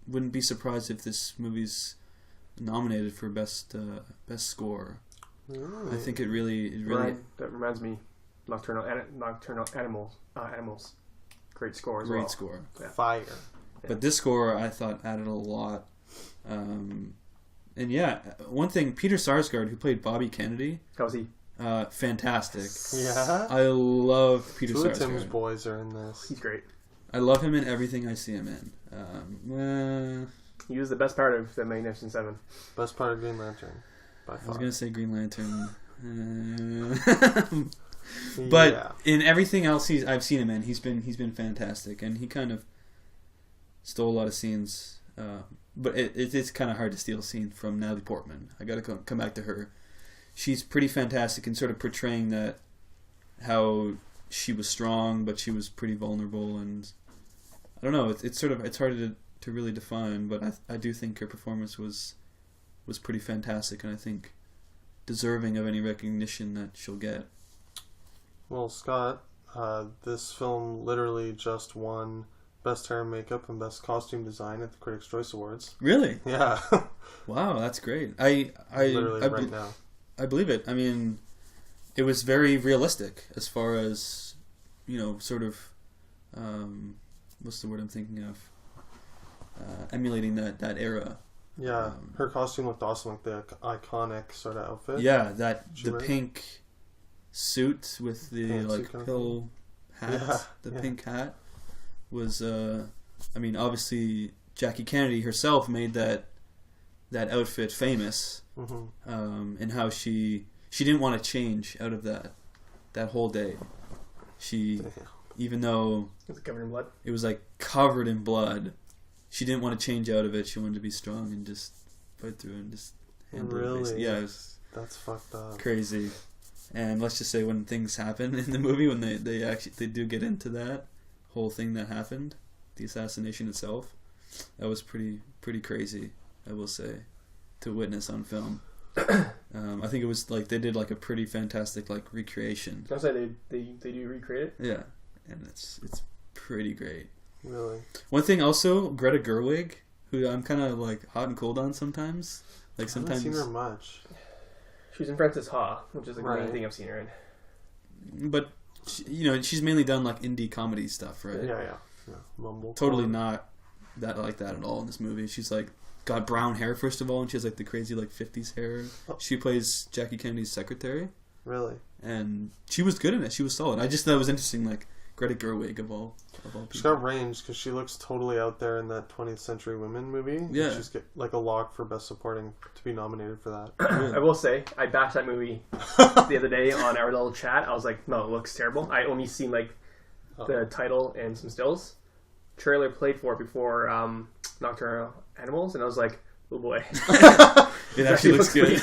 wouldn't be surprised if this movie's nominated for best score. I think it really that reminds me, Nocturnal Animals, great score as well. Great score, Fire. but this score I thought added a lot. And yeah, one thing, Peter Sarsgaard, who played Bobby Kennedy, How's he? fantastic. Yeah. I love Peter Two of Tim's Sarsgaard. boys are in this. He's great. I love him in everything I see him in. He was the best part of the Magnificent Seven. Best part of Green Lantern, by I was far. gonna say Green Lantern, but yeah. in everything else I've seen him in, he's been fantastic, and he kind of stole a lot of scenes. But it's kind of hard to steal a scene from Natalie Portman. I gotta come back to her. She's pretty fantastic in sort of portraying that, how she was strong, but she was pretty vulnerable, and I don't know. It's hard to really define, but I do think her performance was pretty fantastic, and I think deserving of any recognition that she'll get. Well, Scott, this film literally just won Best Hair and Makeup and Best Costume Design at the Critics' Choice Awards. Really? Yeah. Wow, that's great. I right now. I believe it. I mean, it was very realistic as far as, sort of, what's the word I'm thinking of? Emulating that era. Yeah, her costume looked awesome, like the iconic sort of outfit. Yeah, the wearing? pink suit with the Pantsuit kind of pill hat, pink hat was. Obviously Jackie Kennedy herself made that outfit famous, and how she didn't want to change out of that whole day. Even though Was it covered in blood? it was like covered in blood, she didn't want to change out of it. She wanted to be strong and just fight through and just handle it. Really? Basically. Yeah, it was That's fucked up. crazy. And let's just say when things happen in the movie, when they do get into that whole thing that happened, the assassination itself, that was pretty crazy, I will say, to witness on film. I think it was like they did like a pretty fantastic like recreation. I'll say they do recreate it. Yeah, and it's pretty great. Really? One thing also, Greta Gerwig, who I'm kind of like hot and cold on sometimes. Like I sometimes haven't seen her much. She was in Frances Ha, which is the main Right. thing I've seen her in. but she's mainly done like indie comedy stuff, right? Yeah. Mumble. Totally not that like that at all in this movie. She's like got brown hair first of all, and she has like the crazy like 50s hair. She plays Jackie Kennedy's secretary, Really? and she was good in it. She was solid. I just thought it was interesting, like Greta Gerwig of all She's people. got range because she looks totally out there in that 20th Century Women movie. Yeah. She's get, like a lock for Best Supporting to be nominated for that. I will say, I bashed that movie the other day on our little chat. I was like, no, it looks terrible. I only seen like the title and some stills. Trailer played for it before Nocturnal Animals, and I was like, oh boy. It actually looks good.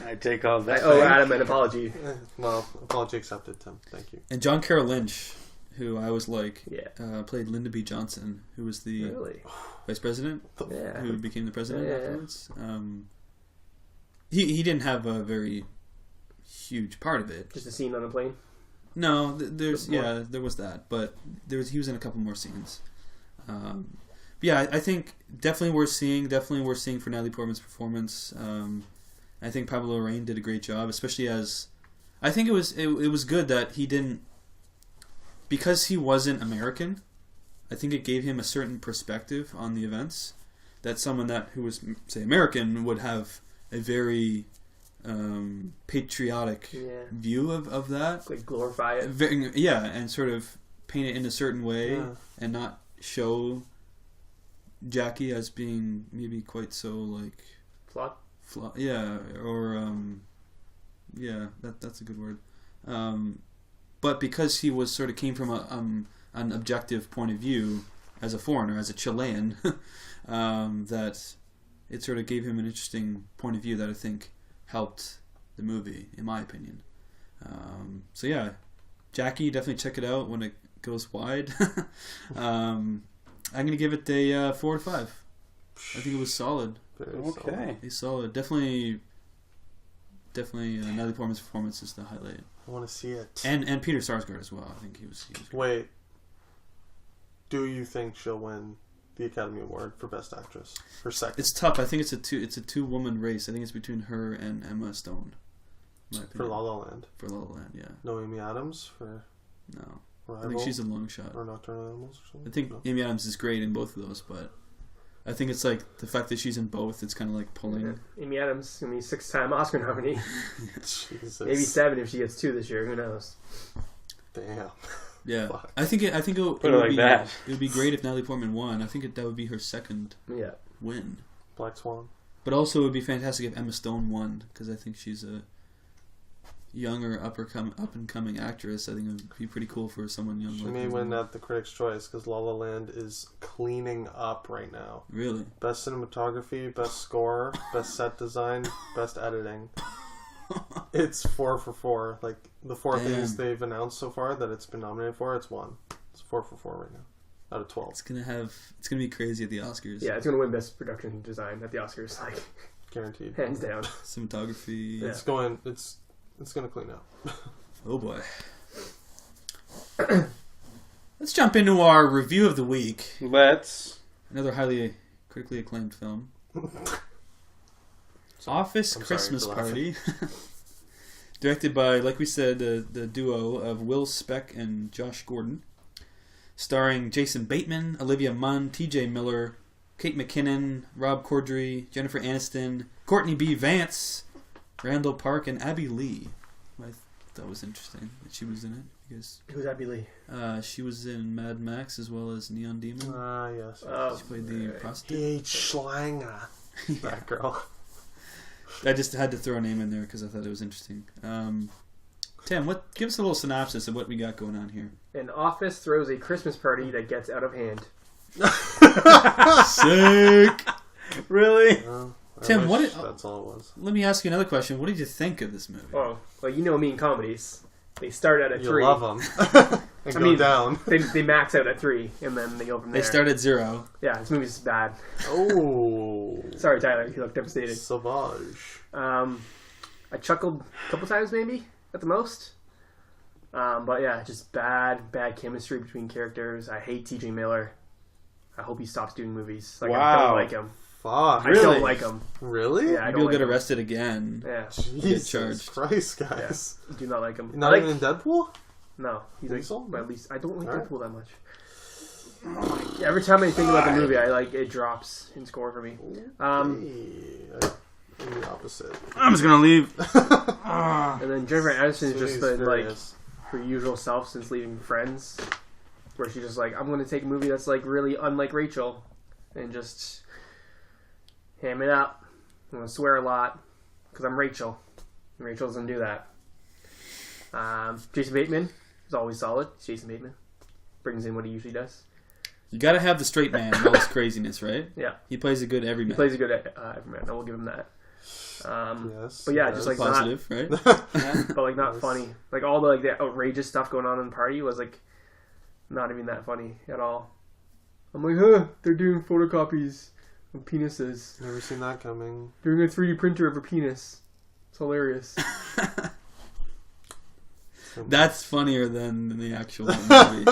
I take all that. I owe Adam an apology. Well, apology accepted, Tim. Thank you. And John Carroll Lynch, who I was like, Yeah. played Lyndon B. Johnson, who was the Really? vice president, Yeah. who became the president Yeah. afterwards. He didn't have a very huge part of it. Just a scene on a plane. No, there was that, but he was in a couple more scenes. I think definitely worth seeing for Natalie Portman's performance. I think Pablo Larraín did a great job, especially as I think it was good that he didn't, because he wasn't American. I think it gave him a certain perspective on the events that someone who was, say, American would have a very patriotic view of that. Like glorify it. And sort of paint it in a certain way and not show Jackie as being maybe quite so like Flawed. That's a good word. But because he was sort of came from an objective point of view as a foreigner, as a Chilean, that it sort of gave him an interesting point of view that I think helped the movie, in my opinion. Jackie, definitely check it out when it goes wide. I'm going to give it a 4 out of 5. I think it was solid. Okay. It's solid. Definitely Natalie Portman's performance is the highlight. I want to see it. And Peter Sarsgaard as well. I think he was great. Wait. Do you think she'll win the Academy Award for Best Actress? Her second. It's tough. I think it's a two-woman race. I think it's between her and Emma Stone. For La La Land. For La La Land, yeah. No Amy Adams for No. Rival? I think she's a long shot. Or Nocturnal Animals or something? I think Amy Adams is great in both of those, but I think it's like the fact that she's in both, it's kind of like pulling. Yeah. Amy Adams, going to be 6-time Oscar nominee. Jesus. Maybe 7 if she gets 2 this year. Who knows? Damn. Yeah, Fuck. I think it Put it like that. It would be great if Natalie Portman won. I think that would be her second Yeah. win. Black Swan. But also, it would be fantastic if Emma Stone won, because I think she's a younger, up and coming actress. I think it would be pretty cool for someone young. She like may her. win at the Critics' Choice because La La Land is cleaning up right now. Really? Best cinematography, best score, best set design, best editing. It's 4 for 4. Like the 4 things they've announced so far that it's been nominated for, it's 1. It's 4 for 4 right now, out of 12. It's gonna be crazy at the Oscars. Yeah, it's going to win Best Production Design at the Oscars, like Guaranteed. hands down. Cinematography. It's going. It's going to clean up. Oh boy. Let's jump into our review of the week. Let's. Another highly critically acclaimed film. Office I'm Christmas sorry for Party. Directed by, like we said, the duo of Will Speck and Josh Gordon. Starring Jason Bateman, Olivia Munn, T.J. Miller, Kate McKinnon, Rob Corddry, Jennifer Aniston, Courtney B. Vance, Randall Park, and Abby Lee. I thought was interesting that she was in it. Because Who's Abby Lee? she was in Mad Max as well as Neon Demon. Ah, yes. She played the prostitute. H. Schlanger. That girl. I just had to throw a name in there because I thought it was interesting. Tim, give us a little synopsis of what we got going on here. An office throws a Christmas party that gets out of hand. Sick! Really? Tim, That's all it was. Let me ask you another question. What did you think of this movie? Oh, well, you know me in comedies. They start out at You 3. love them. And I go mean, they They max out at 3, and then they go from there. They start at 0. Yeah, this movie's bad. Oh. Sorry, Tyler. You look devastated. Sauvage. I chuckled a couple times, maybe, at the most. But yeah, just bad chemistry between characters. I hate T.J. Miller. I hope he stops doing movies. Like, I Wow. don't like him. Fuck. I don't like him. Really? Yeah, I Maybe don't you'll like get him. arrested again. Yeah, Jesus charged. Christ, guys. do not like him. Not I like, even in Deadpool? No, he's Weasel? like, at least I don't like Alright. Deadpool that much. Every time I think about the movie, it drops in score for me. I'm the opposite. I'm just gonna leave. And then Jennifer Aniston's just She's been like furious. her usual self since leaving Friends, where she's just like, I'm going to take a movie that's like really unlike Rachel, and just ham it up. I'm going to swear a lot because I'm Rachel, and Rachel doesn't do that. Jason Bateman is always solid. It's Jason Bateman brings in what he usually does. You gotta have the straight man in all this craziness, right? Yeah, He plays a good he everyman. plays a good everyman. I will give him that. Yes. But yeah, yes. just like Positive, right? but like not Yes. funny. Like all the like the outrageous stuff going on in the party was like not even that funny at all. I'm like, they're doing photocopies of penises. Never seen that coming. Doing a 3D printer of a penis. It's hilarious. That's funnier than the actual movie.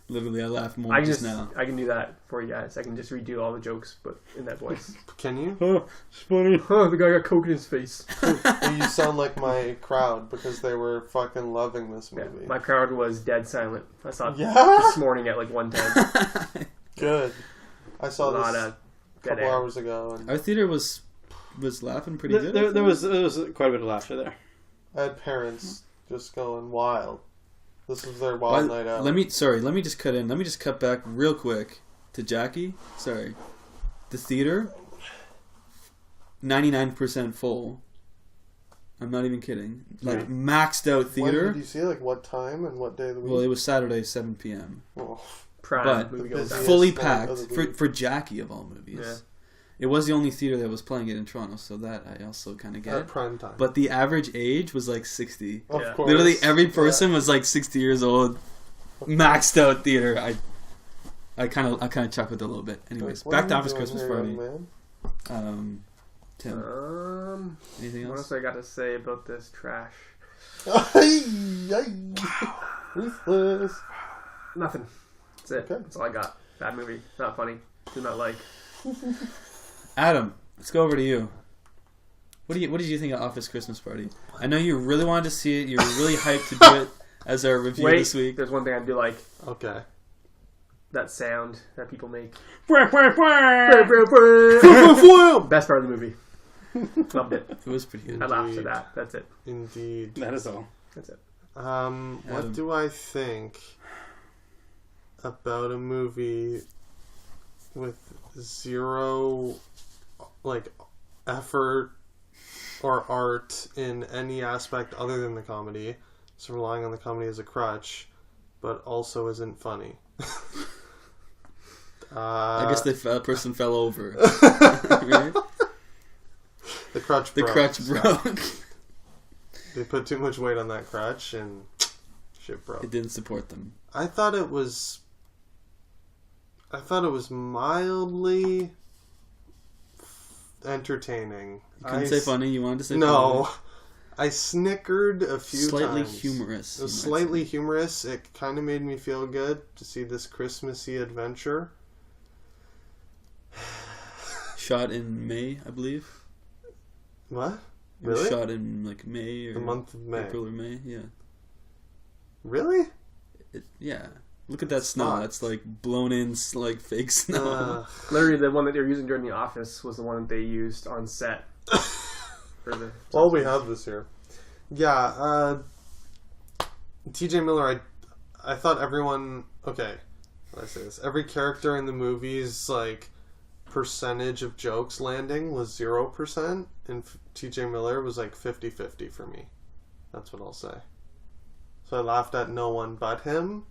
Literally, I laughed more I just now. I can do that for you guys. I can just redo all the jokes, but in that voice. Can you? Oh, it's funny. Oh, the guy got coke in his face. You sound like my crowd because they were fucking loving this Yeah, movie. my crowd was dead silent. I saw it Yeah? this morning at like 1:10. Good. I saw A lot this of a dead couple air. hours ago, and Our theater was laughing pretty good. There was quite a bit of laughter there. I had parents just going wild. This was their wild night out. Let me just cut in. Let me just cut back real quick to Jackie. Sorry. The theater, 99% full. I'm not even kidding. Like, Right. maxed out When theater. did you see? Like what time and what day of the week? Well, it was Saturday, 7 p.m. Oh, Prime But movie the goes down. busiest Fully night packed of the for, week. for Jackie of all movies. Yeah. It was the only theater that was playing it in Toronto, so that I also kind of At get. prime time. But the average age was like 60. of Yeah. course. Literally every person was like 60 years old. Maxed out theater. I kind of chuckled a little bit. Anyways, What back are to you Office doing Christmas here, Party. young man? Tim, anything What else? else I got to say about this trash? Ruthless. Nothing. That's it. Okay. That's all I got. Bad movie. Not funny. Do not like. Adam, let's go over to you. What did you think of Office Christmas Party? I know you really wanted to see it. You were really hyped to do it as our review Wait, this week. there's one thing I do like. Okay. That sound that people make. Wah, wah, wah. Best part of the movie. Loved it. It was pretty good. I laughed at Indeed. that. That's it. Indeed. That is all. That's it. What Adam. do I think about a movie with zero like effort or art in any aspect other than the comedy? So relying on the comedy as a crutch, but also isn't funny. I guess the person fell over. Right? the crutch The broke. crutch Scott. broke. They put too much weight on that crutch and shit broke. It didn't support them. I thought it was mildly entertaining. You couldn't say funny. You wanted to say No. I snickered a few Slightly times. humorous. It was you might slightly say. humorous. It kind of made me feel good to see this Christmassy adventure. Shot in May, I believe. What? It was Really? shot in like May or The month of May. April or May. Yeah. Really? Yeah. Look at that snow. Fuck. That's like blown in, like fake snow. Literally, the one that they were using during The Office was the one that they used on set. For the Well, we have this here. Yeah, TJ Miller, I thought everyone... Okay, let me say this. Every character in the movie's, like, percentage of jokes landing was 0%, and TJ Miller was, like, 50-50 for me. That's what I'll say. So I laughed at no one but him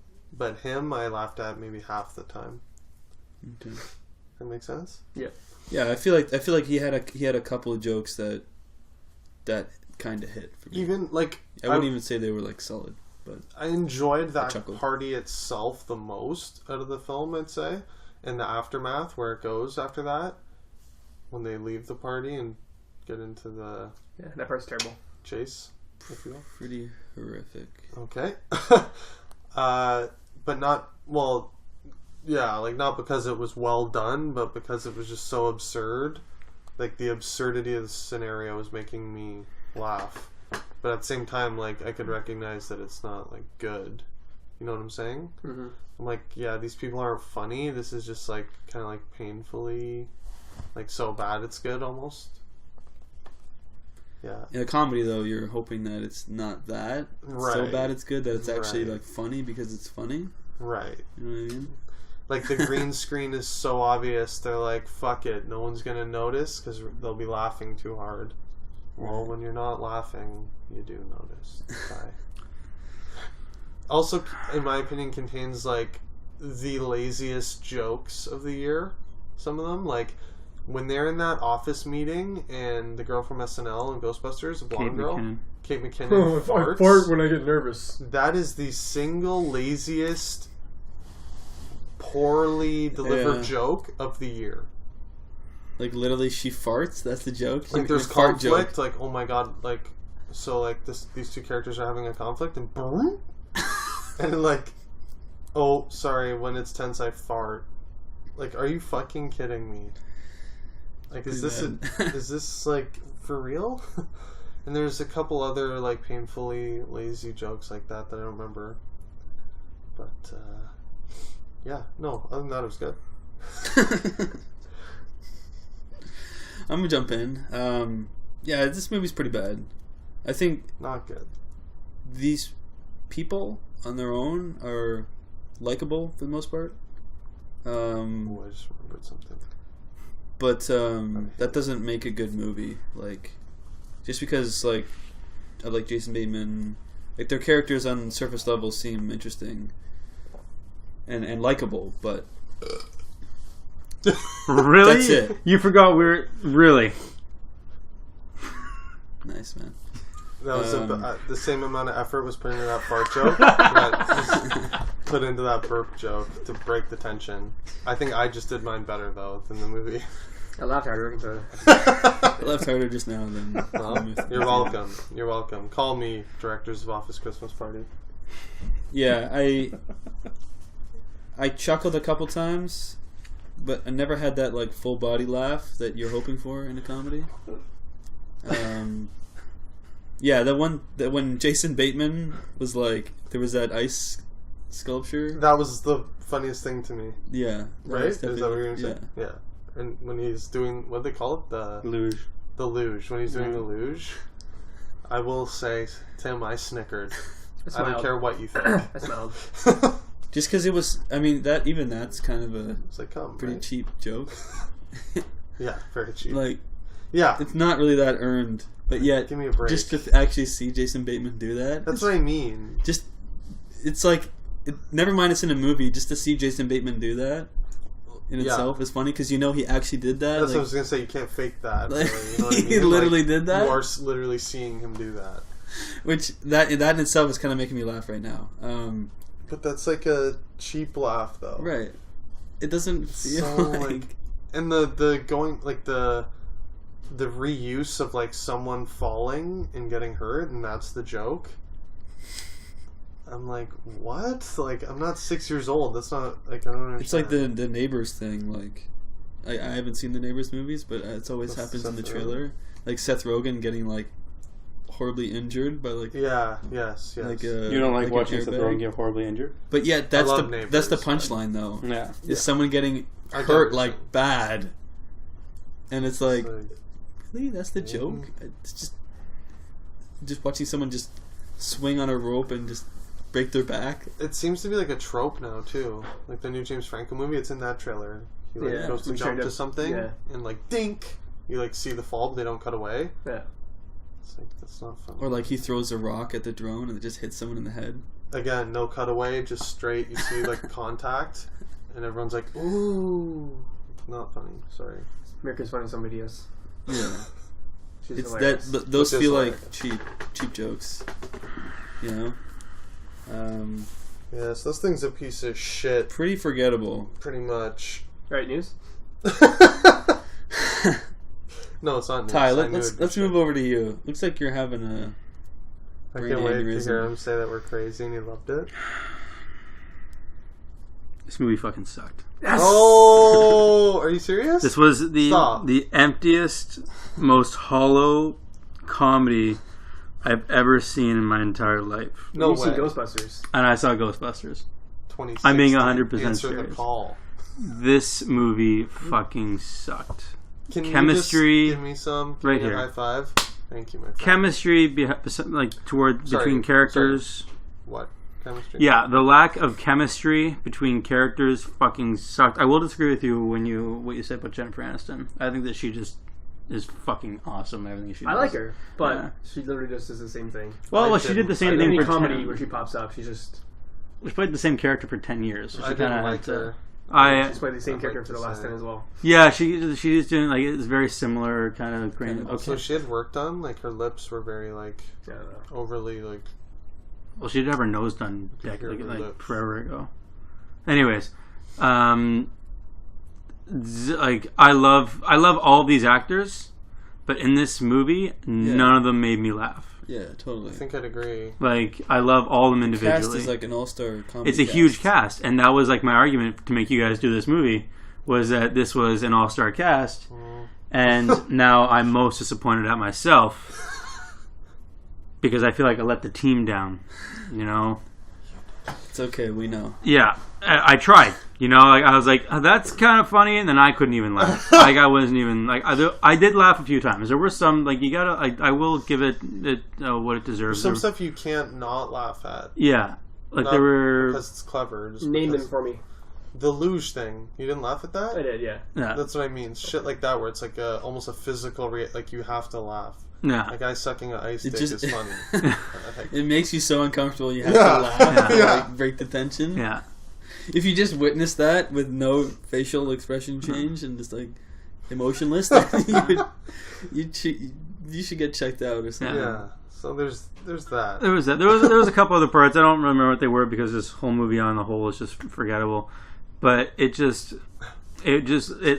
I laughed at maybe half the time. Okay. That make sense? Yeah, I feel like he had a couple of jokes that kind of hit for me. Even, like... I wouldn't even say they were like solid, but I enjoyed that chuckled. party itself the most out of the film, I'd say. And the aftermath, where it goes after that. When they leave the party and get into the Yeah, that part's terrible. chase, if you will. pretty horrific. Okay. But not, well, yeah, like not because it was well done, but because it was just so absurd. Like the absurdity of the scenario was making me laugh. But at the same time, like I could recognize that it's not like good. You know what I'm saying? Mm-hmm. I'm like, yeah, these people aren't funny. This is just like kind of like painfully, like so bad it's good almost. Yeah. In a comedy, though, you're hoping that it's not that so Right. bad it's good, that it's actually Right. like funny because it's funny. Right. You know what I mean? Like the green screen is so obvious. They're like, fuck it, no one's gonna notice because they'll be laughing too hard. Well, when you're not laughing, you do notice. Bye. Also, in my opinion, contains like the laziest jokes of the year. Some of them, like when they're in that office meeting and the girl from SNL and Ghostbusters, the blonde girl, Kate McKinnon, farts. when I get nervous. That is the single laziest, poorly delivered Yeah. joke of the year. Like literally, she farts. That's the joke. Like there's Fart joke. conflict. Like, oh my god, like so like these two characters are having a conflict, and boom, and like, oh, sorry, when it's tense, I fart. Like, are you fucking kidding me? Like, is this like for real? And there's a couple other like painfully lazy jokes like that I don't remember. But yeah, no, other than that, it was good. I'm gonna jump in. Yeah, this movie's pretty bad. I think Not good. these people on their own are likable for the most part. Oh, I just remembered something. But that doesn't make a good movie. Like, just because like I like Jason Bateman, like their characters on surface level seem interesting and likable, but Really? That's it. You forgot we're really. nice, man. That was the same amount of effort was put into that fart joke that was put into that burp joke to break the tension. I think I just did mine better though than the movie. I laughed harder. So. I laughed harder just now than. Well, you're welcome. You're welcome. Call me directors of Office Christmas Party. Yeah, I chuckled a couple times, but I never had that like full body laugh that you're hoping for in a comedy. Yeah, that when Jason Bateman was like, there was that ice sculpture. That was the funniest thing to me. Yeah, Right? Is that what you're going to say? Yeah. Yeah. And when he's doing, what do they call it? The Luge. luge. When he's doing the luge, I will say, Tim, I snickered. I don't care what you think. I smiled. Just because it was, I mean, that's kind of a It's like, come, pretty right? cheap joke. Yeah, very cheap. Like, yeah, it's not really that earned, but yet, give me a break. just to actually see Jason Bateman do that. That's what I mean. Just, it's like, never mind it's in a movie, just to see Jason Bateman do that in Yeah. itself is funny, because you know he actually did that. That's like, what I was going to say. You can't fake that. like, really, you know what I mean? he literally Like, did that? You are literally seeing him do that. Which, that in itself is kind of making me laugh right now. But that's like a cheap laugh, though. Right. It doesn't feel So, like... and the going, like, the reuse of, like, someone falling and getting hurt, and that's the joke. I'm like, what? Like, I'm not 6 years old. That's not, like, I don't understand. It's like the Neighbors thing, like... I haven't seen the Neighbors movies, but it's always With happens in the Seth trailer. Like, Seth Rogen getting, like, horribly injured by, like... Yeah, yes. Like You don't like an watching Seth airbag. Rogen get horribly injured? But yeah, that's love the Neighbors, punchline, though. Yeah. Is someone getting I get hurt, what like, you're saying. bad. And it's like... It's like, Really? That's the joke? It's just watching someone just swing on a rope and just break their back. it seems to be like a trope now, too. Like the new James Franco movie, it's in that trailer. He like Yeah, goes to we jump tried to to- something, yeah. and like, dink! You like see the fall, but they don't cut away. Yeah. It's like, that's not fun. Or like he throws a rock at the drone and it just hits someone in the head. Again, no cutaway, just straight. You see like contact, and everyone's like, "Ooh, not funny." Sorry. America's Funniest Home Videos. Yeah. She's It's hilarious. those Which is feel like hilarious. cheap jokes. You know? Yes, those thing's a piece of shit. Pretty forgettable. Pretty much. Right, news? No, it's not. News. Ty, I knew let's it'd be move shit. over to you. Looks like you're having a I brain can't wait to aneurysm. hear him say that we're crazy and he loved it. This movie fucking sucked. Oh, are you serious? This was Stop. the emptiest, most hollow comedy I've ever seen in my entire life. no You've way. seen Ghostbusters. And I saw Ghostbusters. 2016. I'm being 100% Answer the serious. call. This movie fucking sucked. Can Chemistry- you just give me some? Give right me a here. high five. Thank you, my friend. Chemistry, between characters. What? Chemistry? Yeah, the lack of chemistry between characters fucking sucked. I will disagree with you what you said about Jennifer Aniston. I think that she just is fucking awesome. Everything she does. I like her, but Yeah. she literally just does the same thing. Well, I she did the didn't. same I In thing any for comedy 10 where she pops up, she just She played the same character for 10 years. So I she didn't kinda like had to- her. she's played the same I'd character like for to the last say. 10 as well. Yeah, she's doing like it's very similar kind of grain. Okay. So she had work done. Like her lips were very like I don't know. overly like. Well, she did have her nose done Hear her like lips. forever ago. Anyways, like I love all these actors, but in this movie, none of them made me laugh. Yeah, totally. I think I'd agree. Like, I love all of them Cast individually. is like an all-star comedy. It's a huge cast, and that was like my argument to make you guys do this movie, was that this was an all-star cast, and now I'm most disappointed at myself because I feel like I let the team down, you know? It's okay, we know. Yeah, I tried, you know? Like, I was like, oh, that's kind of funny, and then I couldn't even laugh. Like, I wasn't even, like, I did laugh a few times. There were some, like, you gotta, I will give it what it deserves. Some stuff you can't not laugh at. Yeah. Like, Not there were... because it's clever. Just Name them because- for me. The luge thing. You didn't laugh at that? I did, yeah. Yeah. That's what I mean. Shit like that where it's like almost a physical like you have to laugh. Yeah. A guy sucking an ice It dick just- is funny. It makes you so uncomfortable. You have Yeah. to laugh, to, Yeah. like, break the tension. Yeah. If you just witness that with no facial expression change and just like emotionless, then you should get checked out or something. Yeah. So there's that. There was that. There was a couple other parts. I don't remember what they were because this whole movie on the whole is just forgettable. But it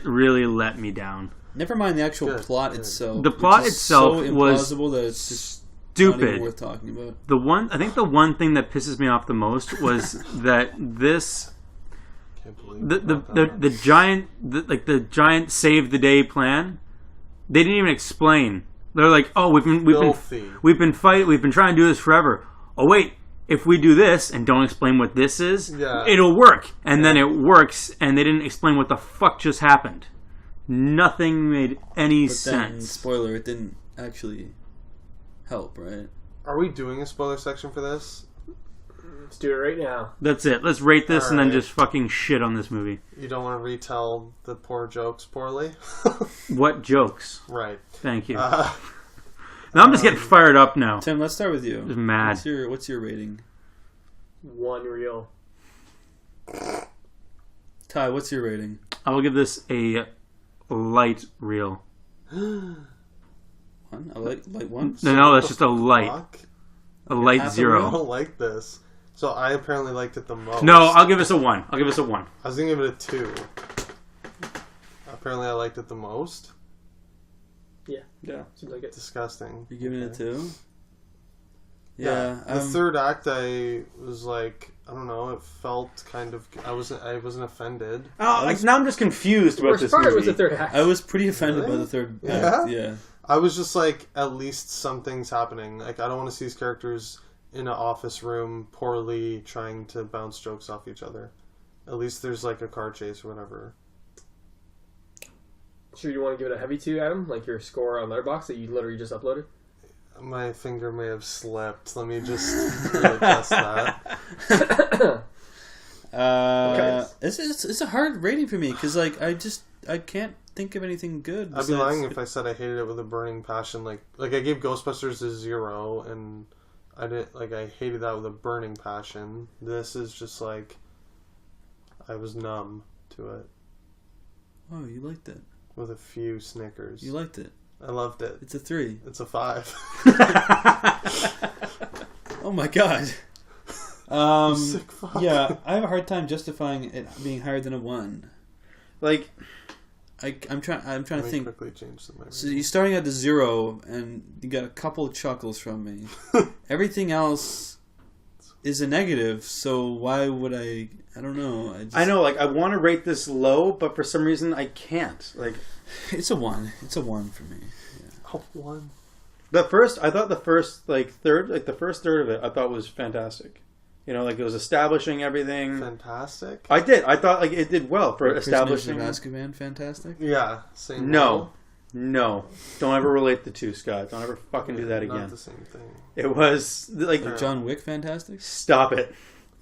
really let me down. Never mind the actual Good, plot good. itself. The plot which is itself so was implausible that it's just not even Stupid. worth talking about. I think the one thing that pisses me off the most was that this Can't believe the giant save the day plan. They didn't even explain. They're like, oh, we've been trying to do this forever. Oh wait, if we do this and don't explain what this is, Yeah. it'll work. And then it works, and they didn't explain what the fuck just happened. Nothing made any But then, sense. spoiler, it didn't actually help, right? Are we doing a spoiler section for this? Let's do it right now. That's it. Let's rate this and then Alright. just fucking shit on this movie. You don't want to retell the poor jokes poorly? What jokes? Right. Thank you. Uh, Now I'm just getting fired up now. Tim, let's start with you. Just mad. What's your rating? One reel. Ty, what's your rating? I will give this a light reel. One? A light one? No, that's just a light. fuck? A light half a I zero. don't like this. So I apparently liked it the most. No, I'll give us a 1. I'll give us a 1. I was going to give it a 2. Apparently I liked it the most. Yeah. Seems like it. Disgusting. You're giving it Okay. 2? Yeah. The third act, I was like, I don't know. It felt kind of. I wasn't offended. Oh, now I'm just confused The about worst this part movie. was the third act. I was pretty offended by Really? the third Yeah? act. Yeah. I was just like, at least something's happening. Like, I don't want to see these characters in an office room poorly trying to bounce jokes off each other. At least there's like a car chase or whatever. Sure, you want to give it a heavy 2, Adam? Like your score on Letterboxd that you literally just uploaded? My finger may have slipped. Let me just readjust that. It's a hard rating for me because like I can't think of anything good. I'd be besides- lying if I said I hated it with a burning passion. Like I gave Ghostbusters a 0, and I hated that with a burning passion. This is just like I was numb to it Oh, you liked it. with a few Snickers. You liked it. I loved it. It's a 3. It's a 5. Oh my god. Sick fuck. Yeah, I have a hard time justifying it being higher than a 1. Like, I'm trying Let to me think. quickly change the So you're starting at the 0, and you got a couple of chuckles from me. Everything else is a negative, so why would I? I don't know. I know, like, I want to rate this low, but for some reason I can't. Like, It's a 1. It's a 1 for me. Oh, 1. I thought the first third of it, I thought was fantastic. You know, like it was establishing everything. Fantastic. I thought like it did well for Prisoners establishing. of Azkaban, fantastic. Yeah. Same. No, don't ever relate the two, Scott. Don't ever fucking do that Not again. the same thing. It was like, Like John Wick, fantastic. stop it.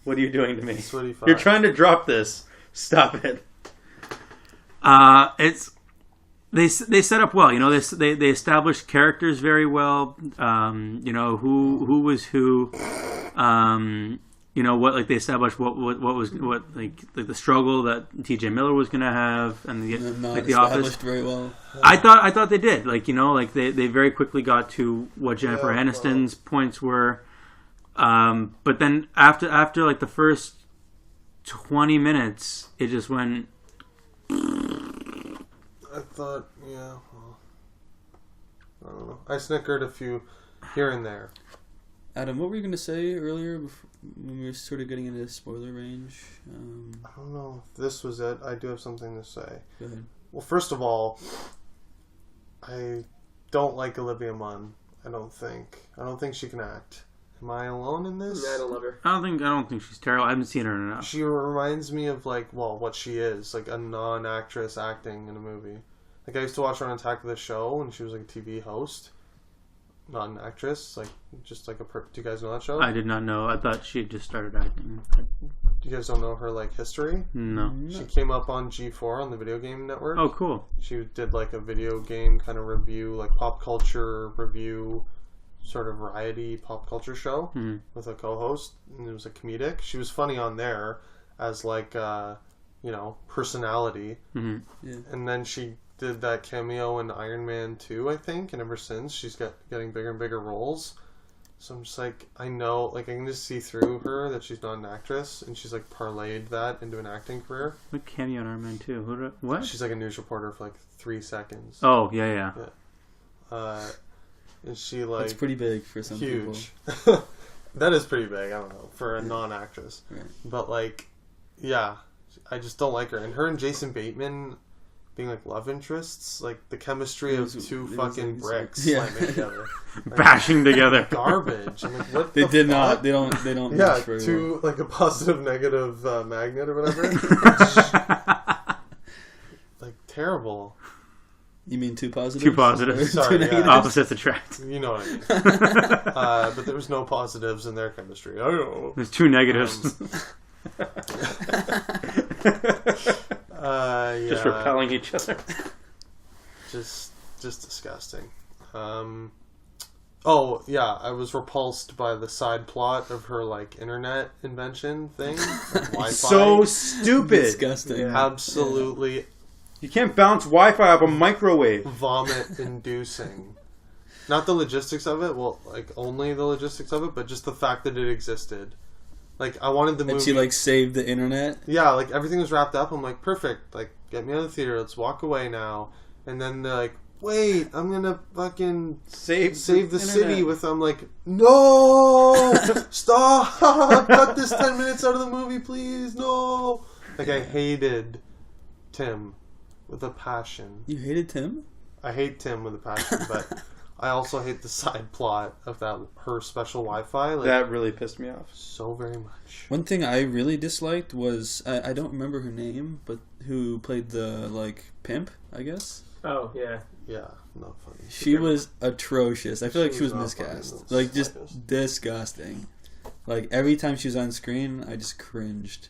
What are you doing to me? Sweaty You're five. trying to drop this. Stop it. It's they set up well. You know, they established characters very well. You know who was who. You know what, like they established what the struggle that T.J. Miller was going to have, and Not like the Office. established very well. I thought they did. Like, you know, like they very quickly got to what Jennifer Yeah, Aniston's points were. But then after like the first 20 minutes, it just went. I thought, yeah. Well, I don't know. I snickered a few here and there. Adam, what were you going to say earlier when we were sort of getting into spoiler range? I don't know if this was it. I do have something to say. Go ahead. Well, first of all, I don't like Olivia Munn. I don't think she can act. Am I alone in this? I don't love her. I don't think she's terrible. I haven't seen her enough. She reminds me of what she is, like a non-actress acting in a movie. Like I used to watch her on Attack of the Show, and she was like a TV host, not an actress. Like just like do you guys know that show? I did not know. I thought she had just started acting. You guys don't know her history? No. She came up on G4 on the Video Game Network. Oh, cool. She did like a video game kind of review, like pop culture review, sort of variety pop culture show with a co-host, and it was a comedic. She was funny on there as personality, and then she did that cameo in Iron Man 2, I think, and ever since she's getting bigger and bigger roles. So I'm just like, I know, like I can just see through her that she's not an actress, and she's like parlayed that into an acting career. What cameo in Iron Man 2? What? She's like a news reporter for 3 seconds. Oh, yeah. And she like That's pretty big for some huge. people. That is pretty big. I don't know for a non-actress, Right. but yeah, I just don't like her. And her and Jason Bateman being like love interests, like the chemistry of two fucking bricks slamming together, Bashing together. garbage. I'm like, what? They the did fuck? not. They don't. They don't. Yeah, match very two like a positive negative magnet or whatever. Like terrible. You mean two positives? Two positives. Sorry, Two yeah. negatives? Opposites attract. You know what I mean. But there was no positives in their chemistry. I don't know. There's two negatives. Yeah. Just repelling each other. Just disgusting. Oh yeah, I was repulsed by the side plot of her internet invention thing. Wi-Fi. So stupid. Disgusting. Absolutely You can't bounce Wi-Fi off a microwave. vomit-inducing. Not the logistics of it. Well, only the logistics of it, but just the fact that it existed. I wanted the movie. And she saved the internet. Yeah, everything was wrapped up. I'm like, perfect. Get me out of the theater. Let's walk away now. And then they're like, wait, I'm gonna fucking Save the city with. I'm like, no, stop, cut this 10 minutes out of the movie, please, no. I hated Tim with a passion. You hated Tim? I hate Tim with a passion, but I also hate the side plot of her special Wi-Fi. That really pissed me off. So very much. One thing I really disliked was I don't remember her name, but who played the pimp, I guess. Oh, yeah. Yeah, not funny. She was atrocious. I feel like she was not funny in miscast. the Just slightest. disgusting. Every time she was on screen, I just cringed.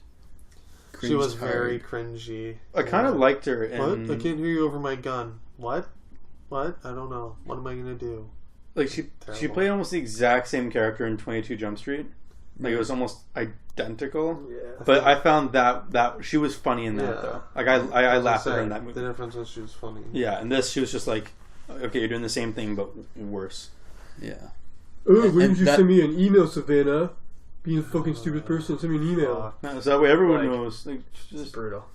She was hard. very cringy. I kind of liked her. What? In, I can't hear you over my gun. What? I don't know. What am I gonna do? she Terrible. played almost the exact same character in 22 Jump Street. It was almost identical. Yeah. But I found that she was funny in that Yeah. though. I laughed at her in that The movie. difference was she was funny. Yeah, and this she was just okay, you're doing the same thing but worse. Yeah. Oh, why didn't you send me an email, Savannah? Being a fucking stupid person, send me an email. No, so that way everyone Like, knows. It's Just brutal.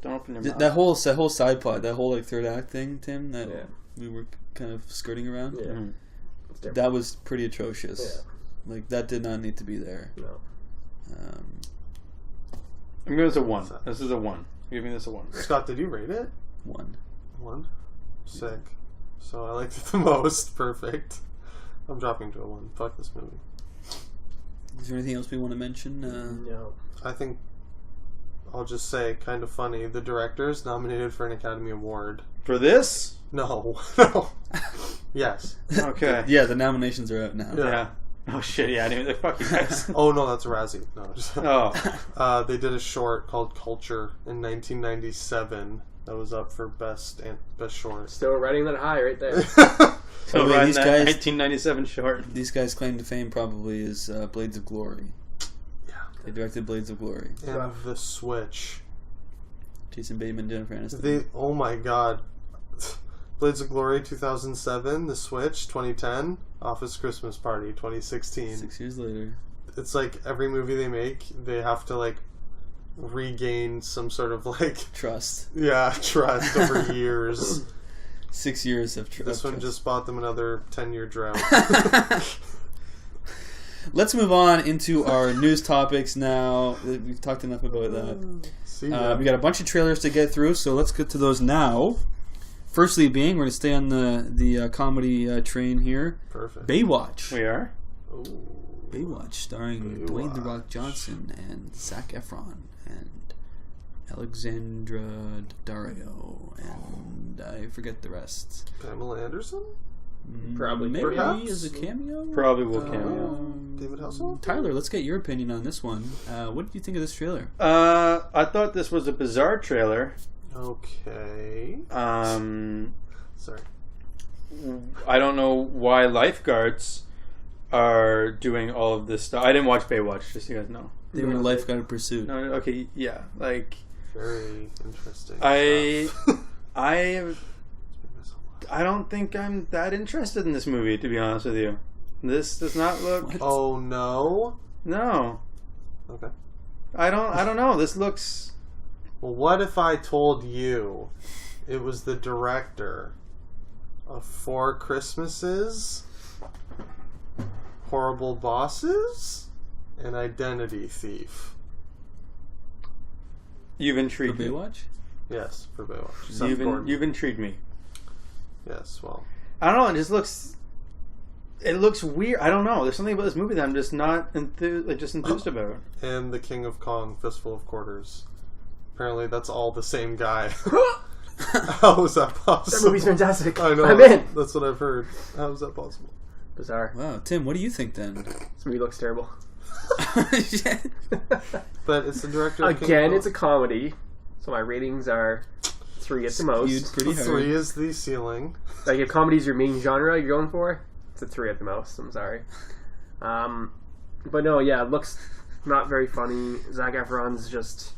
don't open your Th- mouth. that whole side plot, that whole third act thing, Tim, that Yeah. we were kind of skirting around. Yeah. Mhm. It's different. That was pretty atrocious. Yeah. That did not need to be there. No. I'm giving this a 1. This is a 1. I'm giving this a 1. Scott, did you rate it? 1. 1? Sick. So I liked it the most. Perfect. I'm dropping to a 1. Fuck this movie. Is there anything else we want to mention? No. I think I'll just say, kind of funny, the director's nominated for an Academy Award. For this? No. No. Yes. Okay. Yeah, the nominations are out now. Yeah. Oh shit, yeah, I knew fuck you guys. Oh, no, that's a Razzie. No, just... Oh. They did a short called Culture in 1997 that was up for best short. Still riding that high right there. So wait, riding these that guys- 1997 short. These guys' claim to fame probably is Blades of Glory. Yeah. They directed Blades of Glory. And The Switch. Jason Bateman, Jennifer Aniston. Oh my god. Blades of Glory 2007, The Switch 2010, Office Christmas Party 2016. 6 years later. It's every movie they make, they have to regain some sort of Trust. trust over years. 6 years of This one just bought them another 10-year drought. Let's move on into our news topics now. We've talked enough about that. See ya. We got a bunch of trailers to get through, so let's get to those now. Firstly being, we're going to stay on the comedy train here. Perfect. Baywatch. We are. Ooh. Baywatch, starring Dwayne The Rock Johnson and Zac Efron and Alexandra Daddario, and I forget the rest. Pamela Anderson? Probably. Maybe Perhaps? as a cameo. Probably will cameo. David Hasselhoff? Tyler, let's get your opinion on this one. What did you think of this trailer? I thought this was a bizarre trailer. Okay. Sorry. I don't know why lifeguards are doing all of this stuff. I didn't watch Baywatch, just so you guys know. They were in Lifeguard Pursuit. No, okay, yeah, like Very interesting. I stuff. I don't think I'm that interested in this movie, to be honest with you. This does not look. What? Oh no. No, Okay. I don't know. This looks. Well, what if I told you it was the director of 4 Christmases, Horrible Bosses, and Identity Thief? You've For intrigued me. Baywatch? Yes, for Baywatch. Seth Gordon. You've intrigued me. Yes, well. I don't know. It just looks. It looks weird. I don't know. There's something about this movie that I'm just not enthused about. And The King of Kong, Fistful of Quarters. Apparently that's all the same guy. How is that possible? That movie's fantastic. I know. I'm in. That's what I've heard. How is that possible? Bizarre. Wow, Tim, what do you think then? This movie looks terrible. But it's the director of King Again, of it's a comedy, so my ratings are 3 at the most. Skewed pretty hard. 3 is the ceiling. Like, if comedy's your main genre you're going for, it's a 3 at the most. I'm sorry. But no, yeah, it looks not very funny. Zac Efron's just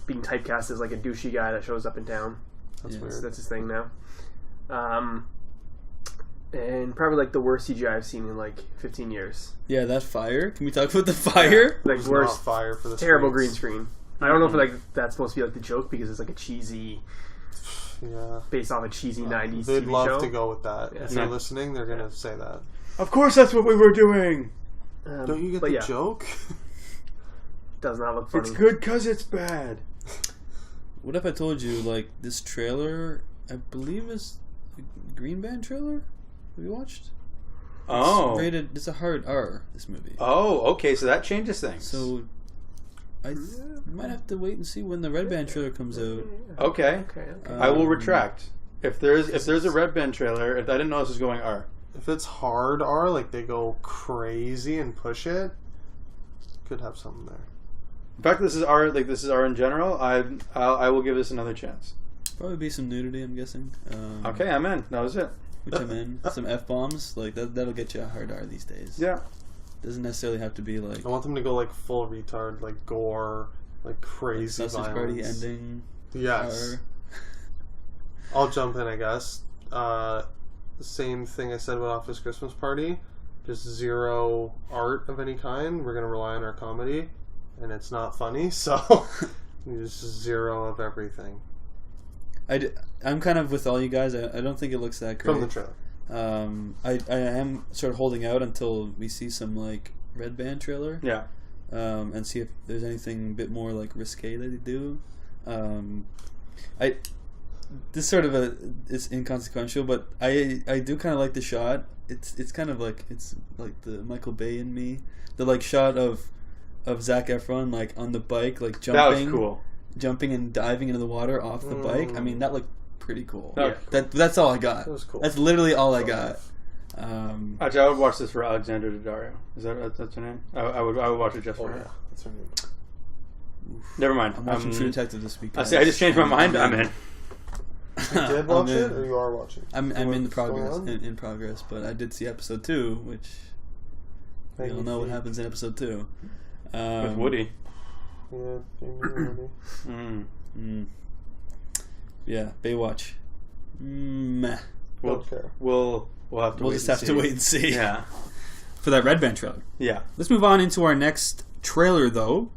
being typecast as like a douchey guy that shows up in town. That's Yes. weird. That's his thing now. And probably like the worst CGI I've seen in like 15 years. Yeah, that fire. Can we talk about the fire? Like It's worst, not fire for the terrible green screens. screen. I don't know if like that's supposed to be like the joke because it's like a cheesy, Yeah. based off a cheesy 90s They'd TV love show. to go with that. Yeah. If they're listening, they're going to say that. Of course, that's what we were doing. Don't you get but the yeah, joke? does not look funny. It's good because it's bad. What if I told you, like, this trailer, I believe is a Green Band trailer? Have you watched? Oh. It's rated, it's a hard R, this movie. Oh, okay, so that changes things. So, I might have to wait and see when the Red Band trailer comes out. Okay. Okay. I will Um, retract. If there's a Red Band trailer, if I didn't know this was going R. If it's hard R, like they go crazy and push it, could have something there. In fact, this is R. Like this is R in general. I will give this another chance. Probably be some nudity, I'm guessing. Okay, I'm in. That was it. Which I'm in. Some F-bombs, like, that'll get you a hard R these days. Yeah. Doesn't necessarily have to be, like, I want them to go like full retard, like gore, like crazy Sausage violence. Party ending Yes. R. I'll jump in, I guess. The same thing I said about Office Christmas Party. Just zero art of any kind. We're going to rely on our comedy. And it's not funny, so just zero of everything. I'm kind of with all you guys. I don't think it looks that great. From the trailer. I am sort of holding out until we see some, like, Red Band trailer. Yeah. And see if there's anything a bit more, like, risque that they do. This sort of is inconsequential, but I do kind of like the shot. It's kind of like, it's like the Michael Bay in me. The, like, shot of Zac Efron, like, on the bike, like, jumping. That was cool. Jumping and diving into the water off the bike. I mean, that looked pretty cool. Yeah. That's all I got. That was cool. That's literally all I got. Actually, I would watch this for Alexandra Daddario. Is that's her name? I would watch it just Oh, for yeah. her. That's her name. Never mind. I'm watching True Detective this week. I see. I just changed my mind. I'm in. You did watch it, or you are watching? I'm in the What's progress going on? in progress, but I did see episode 2, which we all know what happens in episode 2. With Woody. Yeah, Jamie Woody. Yeah, Baywatch. Meh. Don't care. We'll have to. We'll wait just and have see. to wait and see Yeah. for that Red Band trailer. Yeah. Let's move on into our next trailer, though.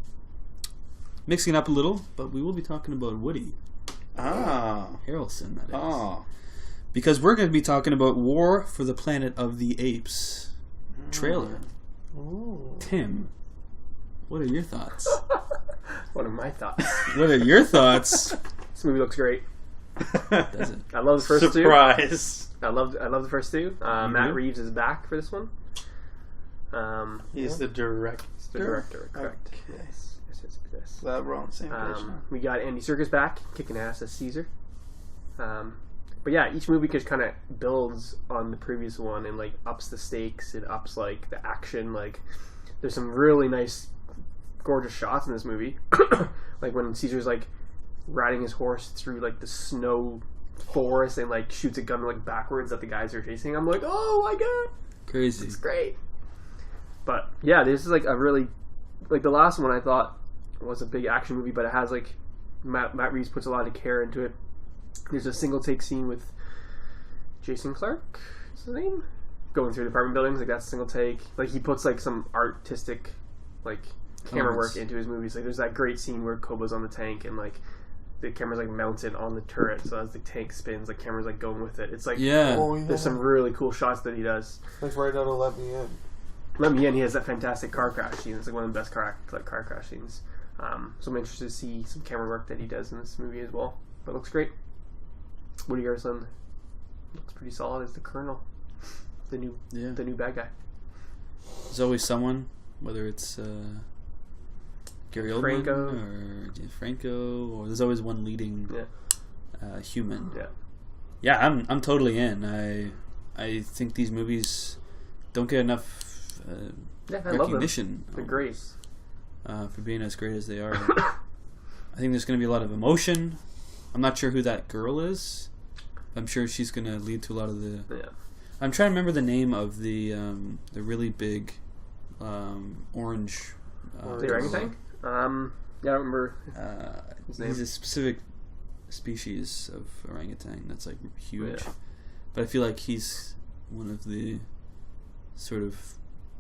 Mixing it up a little, but we will be talking about Woody Ah. Harrelson. That is. Oh. because we're going to be talking about War for the Planet of the Apes trailer. Ooh. Tim, what are your thoughts? What are my thoughts? What are your thoughts? This movie looks great. Does it? I love the first two. Surprise. I love the first two. Matt Reeves is back for this one. He's the director. He's the director, correct? Okay. Yes. Glad we're on the same page now. We got Andy Serkis back, kicking ass as Caesar. But yeah, each movie just kind of builds on the previous one and like ups the stakes. It ups like the action. Like there's some really nice, gorgeous shots in this movie. Like when Caesar's like riding his horse through like the snow forest and like shoots a gun like backwards at the guys who are chasing. I'm like, oh my god, Crazy. it's great. But yeah, this is like a really like the last one I thought was a big action movie, but it has like Matt Reeves puts a lot of care into it. There's a single take scene with Jason Clarke, is his name, going through the apartment buildings. Like that's a single take. Like he puts like some artistic like camera work into his movies. Like there's that great scene where Koba's on the tank and like the camera's like mounted on the turret, so as the tank spins, like camera's like going with it. It's like there's some really cool shots that he does. Like right out of Let Me In. Let Me In, he has that fantastic car crash scene. It's like one of the best car crash scenes. So I'm interested to see some camera work that he does in this movie as well. But it looks great. Woody Harrelson looks pretty solid as the Colonel, the new bad guy. There's always someone, whether it's Gary Oldman Franco. or James Franco, or there's always one leading human. Yeah. Yeah, I'm totally in. I think these movies don't get enough I love them. recognition. They're great. For being as great as they are. I think there's going to be a lot of emotion. I'm not sure who that girl is. I'm sure she's going to lead to a lot of the... Yeah. I'm trying to remember the name of the really big orange... The orangutan? Yeah, I don't remember his name. He's a specific species of orangutan that's like huge. Yeah. But I feel like he's one of the sort of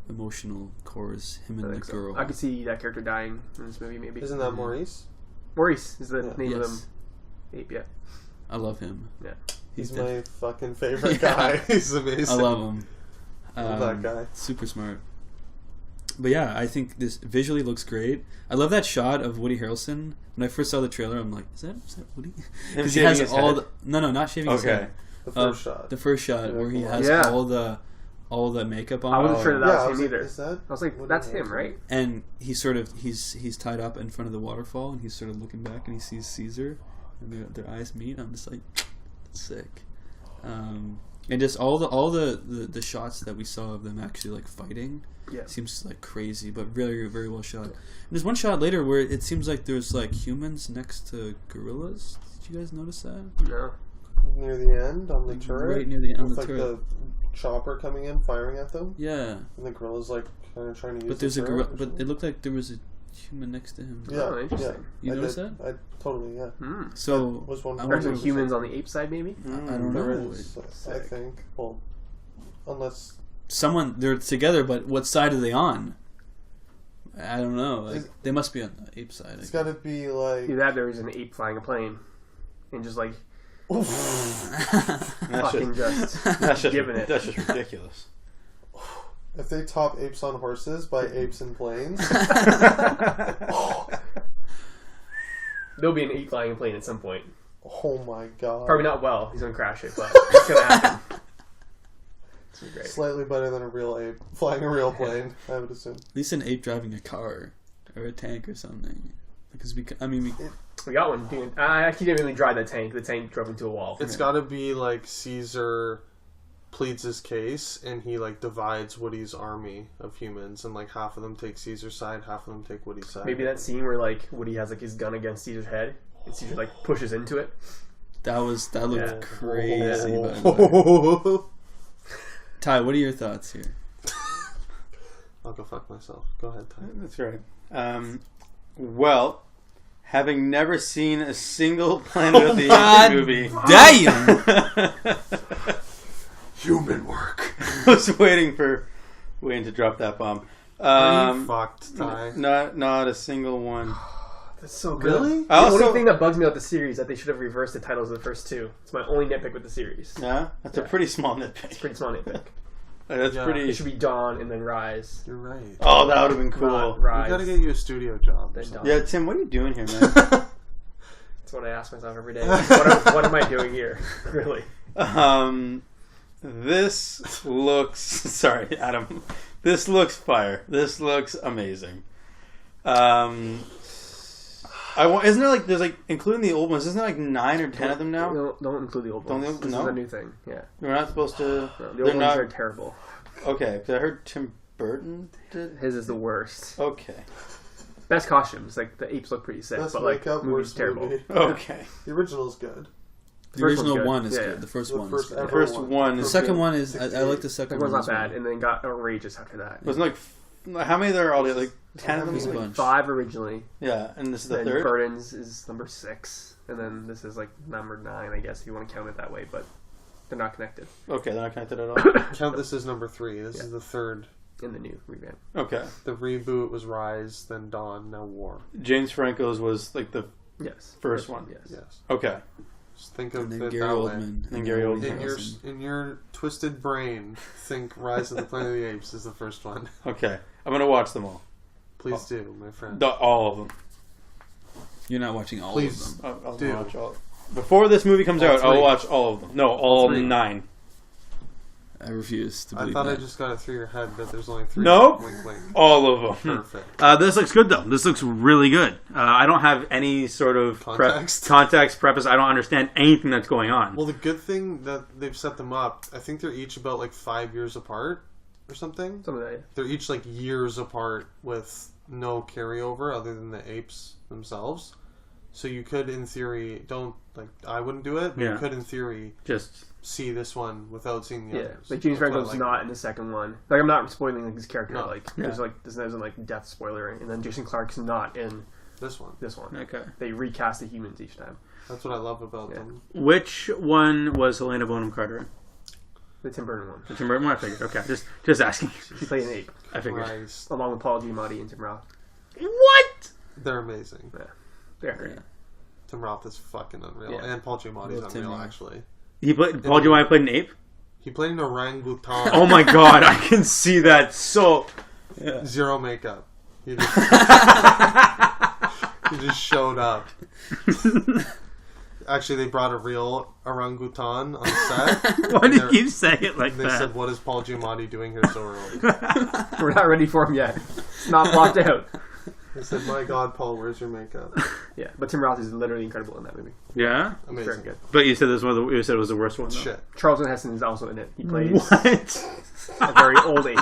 emotional cores, him and the girl. I could see that character dying in this movie, maybe. Isn't that Maurice? Maurice is the name of Yes. them. Ape, yeah. I love him. Yeah. He's dead. my fucking favorite guy. He's amazing. I love him. Love that guy. Super smart. But yeah, I think this visually looks great. I love that shot of Woody Harrelson. When I first saw the trailer, I'm like, is that Woody? Because he has all the... No, not shaving his head. The first shot. The first shot where he has Yeah. all the makeup on. I wasn't sure that I was was him like, either. is that I was like, Woody that's him, Harrelson? right? And he's tied up in front of the waterfall, and he's sort of looking back, and he sees Caesar, and their eyes meet. I'm just like, that's sick. And just all the shots that we saw of them actually like fighting, seems like crazy, but very very well shot. And there's one shot later where it seems like there's like humans next to gorillas. Did you guys notice that? No. Near the end on the turret. Right near the end on with the like turret. the chopper coming in, firing at them. Yeah, And the gorilla's like kind of trying to use but there's the a turret gorilla. or But something. it looked like there was a human next to him. Yeah, Oh, interesting. You I noticed did. that? I totally, yeah. So Was one I There's wonder- some humans on the ape side, maybe? I don't There know. is, I think. Well, unless They're together, but what side are they on? I don't know. Like, they must be on the ape side. it's got to be like. Either that, there was an ape flying a plane, and just like That's fucking just just giving it. That's just ridiculous. If they top apes on horses by apes in planes, There'll be an ape flying a plane at some point. oh my god. Probably not well. He's gonna crash it, but it's gonna happen. It's gonna be great. Slightly better than a real ape flying a real plane, I would assume. At least an ape driving a car or a tank or something. Because we We got one. Dude. I actually didn't really drive the tank. The tank drove into a wall. It's got to be like Caesar pleads his case and he like divides Woody's army of humans, and like half of them take Caesar's side, half of them take Woody's side. Maybe that scene where like Woody has like his gun against Caesar's head, and Caesar like pushes into it. that looked Yeah. crazy. Yeah. By the way. Ty, what are your thoughts here? I'll go fuck myself. Go ahead, Ty. That's right. Well, having never seen a single Planet of the Apes movie, Damn! Human work. I was waiting to drop that bomb. Are you fucked, Ty? Not a single one. That's so good. Really? The I also, only thing that bugs me about the series is that they should have reversed the titles of the first two. It's my only nitpick with the series. yeah, that's a Yeah. pretty small nitpick. Pretty small nitpick. That's Yeah. pretty. It should be Dawn and then Rise. You're right. Oh, that would have been cool. Not We Rise. gotta get you a studio job. Then Dawn. Yeah, Tim, what are you doing here, man? That's what I ask myself every day. What am I doing here? Really? This looks. Sorry, Adam. This looks fire. This looks amazing. Isn't there like there's like including the old ones? Isn't there like 9 or 10 of them now? Don't include the old Don't ones. they- This no? is a new thing. Yeah. We're not supposed to. No, the They're old ones not are terrible. okay. Because I heard Tim Burton did. His is the worst. Okay. Best costumes. Like the apes look pretty sick, Best but like makeup, movie's worst terrible. movie. Okay. The original's good. The first original one's good. one is Yeah, good. yeah. The first The one first is good. ever First one. The is second good. one is I like the The second second one's one. not as well. bad, and then got outrageous after that. Wasn't like how many there are all? Like 10 of them. There's a Like bunch. 5 originally. Yeah, and this is the Then third. Burton's is number 6, and then this is like number 9, I guess if you want to count it that way, but they're not connected Okay, they're not connected at all. Count this as number 3. This Yeah. is the third. in the new revamp. Okay. The reboot was Rise, then Dawn, now War. James Franco's was like the Yes, First one. Yes. Yes. okay. Just think And of then it Gary that way. Oldman. And Gary Woody Oldman. Harrelson. In your twisted brain, think Rise of the Planet of the Apes is the first one. Okay, I'm gonna watch them all. Please do, my friend. All of them. You're not watching all Please. of them. I'll Do. watch all. Before this movie comes All out, I'll three. watch all of them. No, all 3. 9. I refuse to I believe thought that. I just got it through your head that there's only 3. Nope. Wink, wink. All of them. Perfect. This looks good though. This looks really good. I don't have any sort of Context? context, preface. I don't understand anything that's going on. Well, the good thing that they've set them up, I think they're each about like 5 years apart or something. Something like that. They're each like years apart with no carryover other than the apes themselves. So you could, in theory, I wouldn't do it, but Yeah. you could, in theory, Just see this one without seeing the Yeah, others. like James That's what I Franco's like. not in the second one. Like I'm not spoiling like his character. No. Like Yeah. there's isn't like death spoiler, and then Jason Clarke's not in This one. this one. okay. They recast the humans each time. That's what I love about Yeah. them. Which one was Helena Bonham Carter in? The Tim Burton one. The Tim Burton one. I figured. Okay, just asking. She played an ape I figured. Christ. along with Paul Giamatti and Tim Roth. What? They're amazing. They're great. Yeah. Tim Roth is fucking unreal. Yeah. And Paul Giamatti's Love Tim unreal, Roth. actually. Paul Giamatti played an ape. He played an orangutan. Oh my god, I can see that so. Zero makeup. He just, he just showed up. Actually, they brought a real orangutan on set. Why do you They're- keep saying it like And they that? said, "What is Paul Giamatti doing here so early?" We're not ready for him yet. It's not blocked out. They said, "My God, Paul, where's your makeup?" Yeah, but Tim Roth is literally incredible in that movie. Yeah, He's very Amazing. good. but you said this one. You said it was the worst one. Though. Shit. Charlton Heston is also in it. He plays What? a very old ape.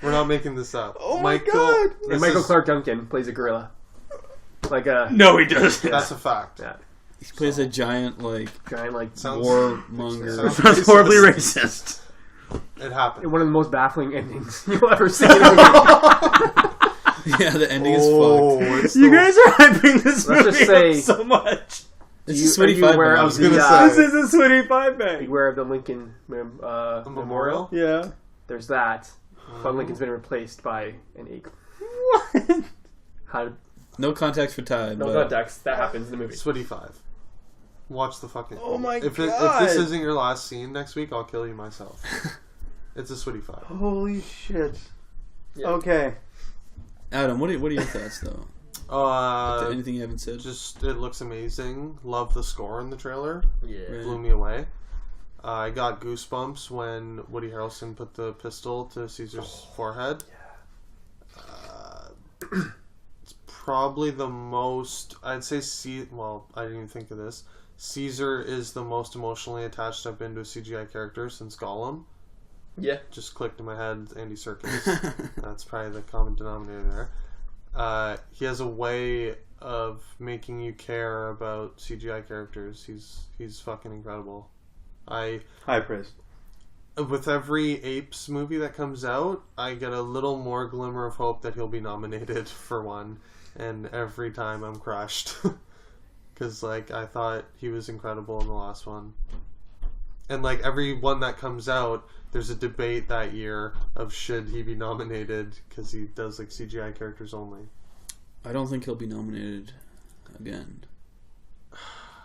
We're not making this up. Oh my God. this And Michael is- Clark Duncan plays a gorilla. Like a No, he doesn't. That's a fact. yeah, He plays a giant, like, giant like Sounds- warmonger. sounds- That's horribly racist. It happened. one of the most baffling endings you'll ever see in a movie. Yeah, the ending is Oh, fucked. it's You the- guys are hyping this Let's movie just say- up so much. It's You- a sweaty are you five aware bag. of the, gonna This is a sweaty pie bag. beware of the Lincoln memorial? Yeah. There's that. But Lincoln's been replaced by an ape. What? How? No context for Ty, No, but not Dex. That happens in the movie. Sweaty 5. Watch the fucking. Oh my if God. this isn't your last scene next week, I'll kill you myself. It's a Sweaty 5. Holy shit. Yeah. Okay. Adam, what are your thoughts though? Anything you haven't said? Just it looks amazing. Love the score in the trailer. Yeah. Blew me away. I got goosebumps when Woody Harrelson put the pistol to Caesar's forehead. It's probably the most. I'd say well, I didn't even think of this. Caesar is the most emotionally attached I've been to a CGI character since Gollum. Yeah. Just clicked in my head, Andy Serkis. That's probably the common denominator there. He has a way of making you care about CGI characters. He's fucking incredible. High praise. With every Apes movie that comes out, I get a little more glimmer of hope that he'll be nominated for one, and every time I'm crushed. Because, like, I thought he was incredible in the last one. And, like, every one that comes out, there's a debate that year of should he be nominated, because he does, like, CGI characters only. I don't think he'll be nominated again.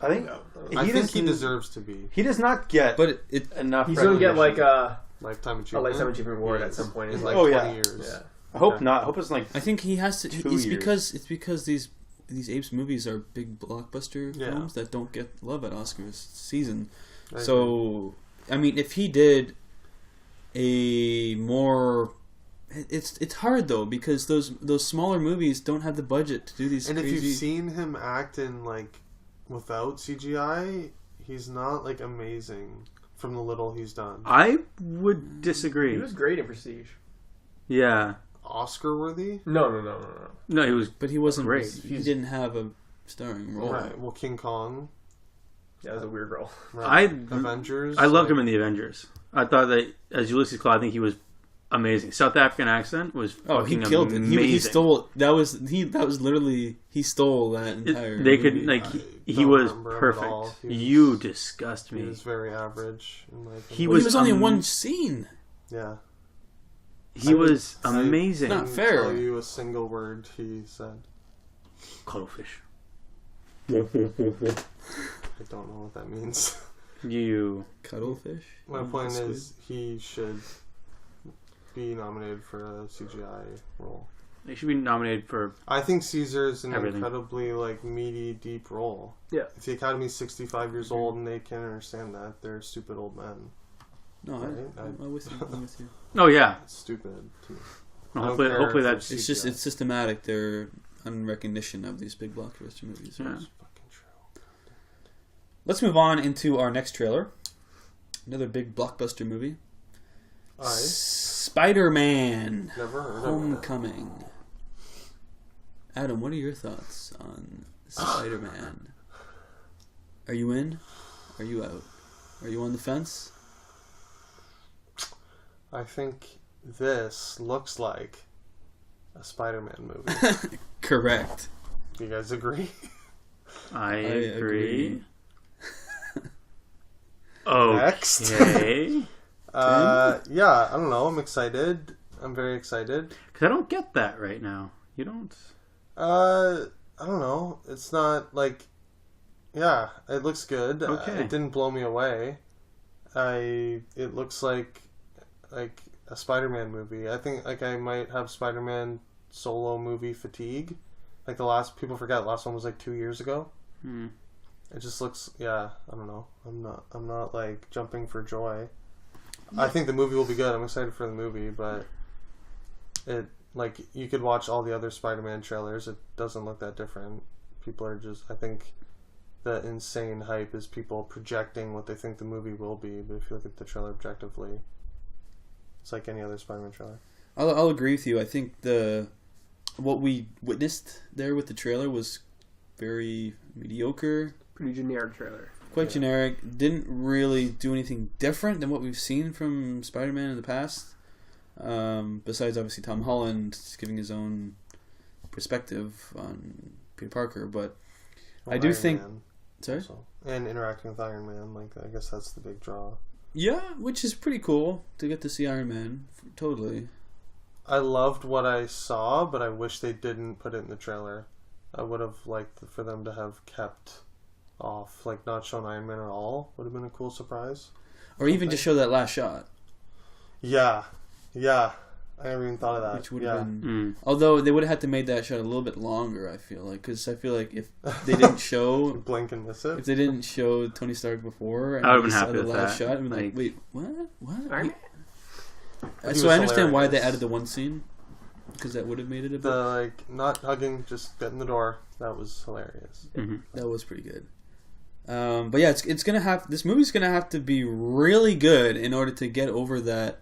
I think I think he doesn't- deserves to be He does not get But it enough. He's going to get like recognition. a lifetime achievement. lifetime achievement award at Yes. some point. in In like Oh, 20 yeah. years. yeah. I hope not. I hope it's like I think he has to. 2 It's years. because these Apes movies are big blockbuster Yeah. films that don't get love at Oscars season. I agree. So, I mean, if he did a more, it's hard though because those smaller movies don't have the budget to do these. And if crazy... you've seen him act in like without CGI, he's not like amazing from the little he's done. I would disagree. He was great in Prestige. Yeah. Oscar worthy? No. No, he was. but he wasn't. Great. He didn't have a starring role. Right. Well, King Kong. Yeah, that was a weird role. Right. I Avengers. I loved him like- in the Avengers. I thought that as Ulysses Claw, I think he was amazing. South African accent was Oh, he fucking killed it. amazing. He stole. That was literally he stole that entire. They could movie. like I he don't was remember him at all. perfect. He was- You disgust He me. was very average. In my opinion. He Well, he was only in um, one scene. Yeah. He was I amazing. Not couldn't fair. Tell you a single word he said. Cuttlefish. I don't know what that means. You. Cuttlefish. My Oh, point squid. is, he should be nominated for a CGI role. They should be nominated for. I think Caesar's an Everything. incredibly like meaty, deep role. Yeah. If the Academy's 65 years old and they can't understand that, they're stupid old men. No, Right? I'm with you. I'm with you. Oh yeah. It's stupid to me. Well, I don't hopefully, care hopefully if that's. it's It's just CGI. it's systematic. Their unrecognition of these big blockbuster movies. Yeah. It's fucking true. Let's move on into our next trailer. Another big blockbuster movie. Spider-Man: Never heard of it. Homecoming. Adam, what are your thoughts on Spider-Man? Are you in? Are you out? Are you on the fence? I think this looks like a Spider-Man movie. Correct. Do you guys agree? I agree. agree. Next. Okay. Yeah, I don't know. I'm excited. I'm very excited. Because I don't get that right now. You don't. I don't know. It's not like, yeah, it looks good. Okay. It didn't blow me away. It looks like a Spider-Man movie. I think like I might have Spider-Man solo movie fatigue. Like the last last one was like 2 years ago. Hmm. It just looks, yeah, I don't know. I'm not like jumping for joy. I think the movie will be good. I'm excited for the movie, but it, like, you could watch all the other Spider-Man trailers. It doesn't look that different. People are just, I think the insane hype is people projecting what they think the movie will be, but if you look at the trailer objectively, it's like any other Spider-Man trailer. I'll agree with you. I think what we witnessed there with the trailer was very mediocre, Pretty generic trailer. quite generic. Didn't really do anything different than what we've seen from Spider-Man in the past. Besides, obviously, Tom Holland giving his own perspective on Peter Parker. But I do Iron think... Man Sorry? also. And interacting with Iron Man, like, I guess that's the big draw. Yeah, which is pretty cool to get to see Iron Man. Totally. I loved what I saw, but I wish they didn't put it in the trailer. I would have liked for them to have kept off, like not shown Iron Man at all. Would have been a cool surprise. Or even just show that last shot, Yeah. I never even thought of that. which would have been... Mm. Although they would have had to make that shot a little bit longer, I feel like. Because I feel like if they didn't show... blink and miss it. If they didn't show Tony Stark before, and I would've we been saw happy the with last that. shot, I'd be like, Like- wait, what? Iron Man? He So was I understand why they hilarious. added the one scene, because that would have made it a bit. The like not hugging, just get in the door. That was hilarious. Mhm. That was pretty good. But yeah, it's gonna have this movie's gonna have to be really good in order to get over that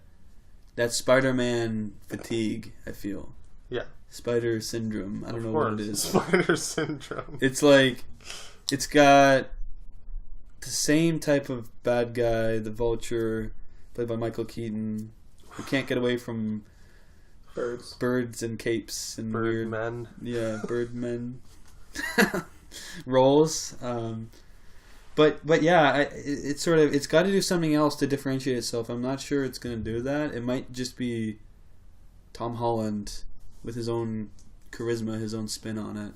Spider-Man fatigue. I feel. Yeah. Spider syndrome. I don't know Of what it course. is. Spider syndrome. It's like it's got the same type of bad guy, the Vulture, played by Michael Keaton, who can't get away from birds and capes and weird, Birdmen. yeah, birdmen roles. But yeah, it's sort of it's got to do something else to differentiate itself. I'm not sure it's going to do that. It might just be Tom Holland with his own charisma, his own spin on it,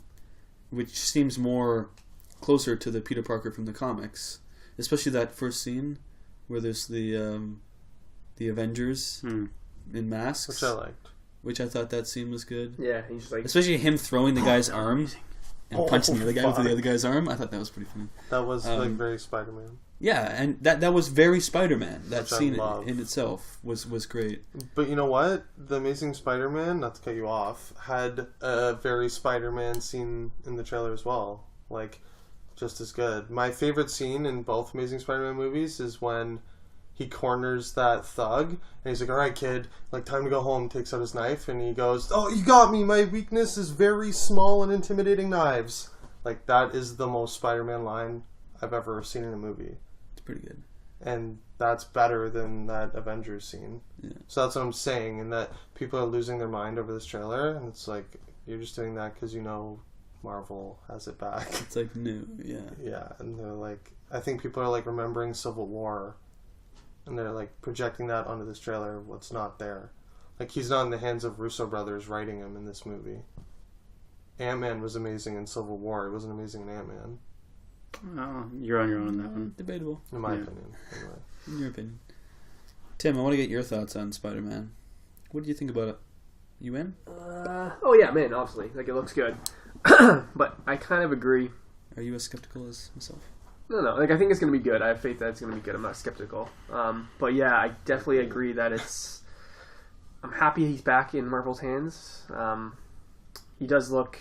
which seems more closer to the Peter Parker from the comics, especially that first scene where there's the Avengers in masks, Which I liked. which I thought that scene was good. Yeah, he's just like, Especially him throwing the guy's arm and punching the other guy with fuck. the other guy's arm. I thought that was pretty funny. That was like very Spider-Man. Yeah, and that was very Spider-Man. That Which I scene love. in itself was great. But you know what? The Amazing Spider-Man, not to cut you off, had a very Spider-Man scene in the trailer as well. Like, just as good. My favorite scene in both Amazing Spider-Man movies is when he corners that thug, and he's like, alright kid, like, time to go home, takes out his knife, and he goes, oh, you got me, my weakness is very small and intimidating knives. Like, that is the most Spider-Man line I've ever seen in a movie. It's pretty good. And that's better than that Avengers scene. Yeah. So that's what I'm saying, and that people are losing their mind over this trailer, and it's like, you're just doing that because you know Marvel has it back. It's like new, yeah. Yeah, and they're like, I think people are like remembering Civil War, and they're like projecting that onto this trailer, what's not there. Like, he's not in the hands of Russo brothers writing him in this movie. Ant-Man was amazing in Civil War, he wasn't amazing in Ant-Man, Oh, you're on your own on that one. Debatable, in my Yeah. opinion. Anyway. in your opinion. Tim, I want to get your thoughts on Spider-Man. What do you think about it? You in? oh yeah, man, obviously, like, it looks good. But I kind of agree. Are you as skeptical as myself? No, like, I think it's going to be good. I have faith that it's going to be good. I'm not skeptical. But yeah, I definitely agree that it's... I'm happy he's back in Marvel's hands. He does look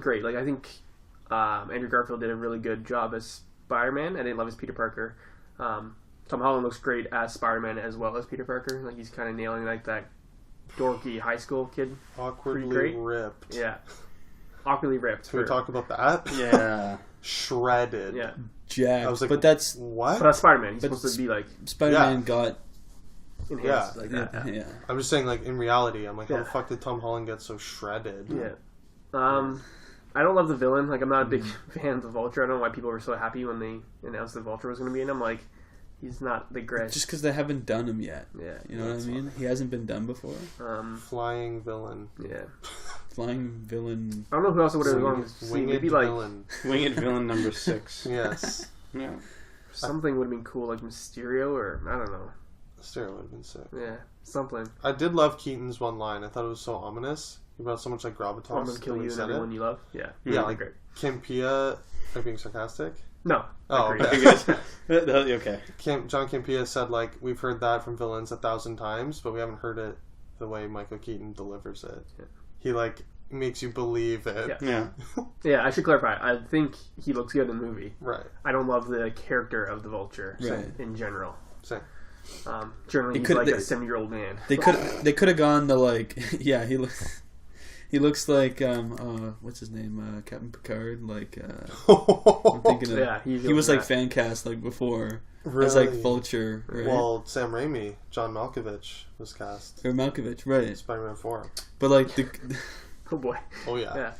great. Like, I think Andrew Garfield did a really good job as Spider-Man. I didn't love his Peter Parker. Tom Holland looks great as Spider-Man as well as Peter Parker. Like, he's kind of nailing, like, that dorky high school kid. Awkwardly great. ripped. Yeah. Awkwardly ripped. Can we talk about that? Yeah. Shredded. Yeah. Jack, I was like, but that's what? But that's Spider-Man. He's But supposed to be, like, Spider-Man Yeah. got enhanced Yeah. like yeah, that. yeah. I'm just saying, like, in reality, I'm like, how Yeah. the fuck did Tom Holland get so shredded? Yeah. I don't love the villain. Like, I'm not a big fan of the Vulture. I don't know why people were so happy when they announced the Vulture was going to be in. I'm like, he's not the greatest. Just because they haven't done him yet. Yeah. You know what I mean? He hasn't been done before. Flying villain. Yeah. Flying villain. I don't know who else I would have gone to see. Winged Maybe, like, villain. Winged villain number 6. Yes. Yeah. something would have been cool, like Mysterio, or I don't know. Stereo would have been sick. Yeah. Something. I did love Keaton's one line. I thought it was so ominous. He brought so much, like, gravitas. I'm going to kill when you he and said everyone it. you love. Yeah. Yeah, That'd be like, great. Kim Pia, like, being sarcastic. No. Oh, Agreed. okay. Okay. John Campea said, like, we've heard that from villains 1,000 times, but we haven't heard it the way Michael Keaton delivers it. Yeah. He, like, makes you believe it. Yeah. Yeah. Yeah, I should clarify. I think he looks good in the movie. Right. I don't love the character of the Vulture Right. in general. Same. Generally, It he's could- like they- a 70-year-old man. They could have gone the like yeah he looks like what's his name Captain Picard like I'm thinking of Yeah, he was like that. fan cast like before Really? as like Vulture, right? Well, Sam Raimi, John Malkovich was cast. Or Malkovich, right? Spider-Man 4. But like the Oh boy. Oh, yeah. Yeah.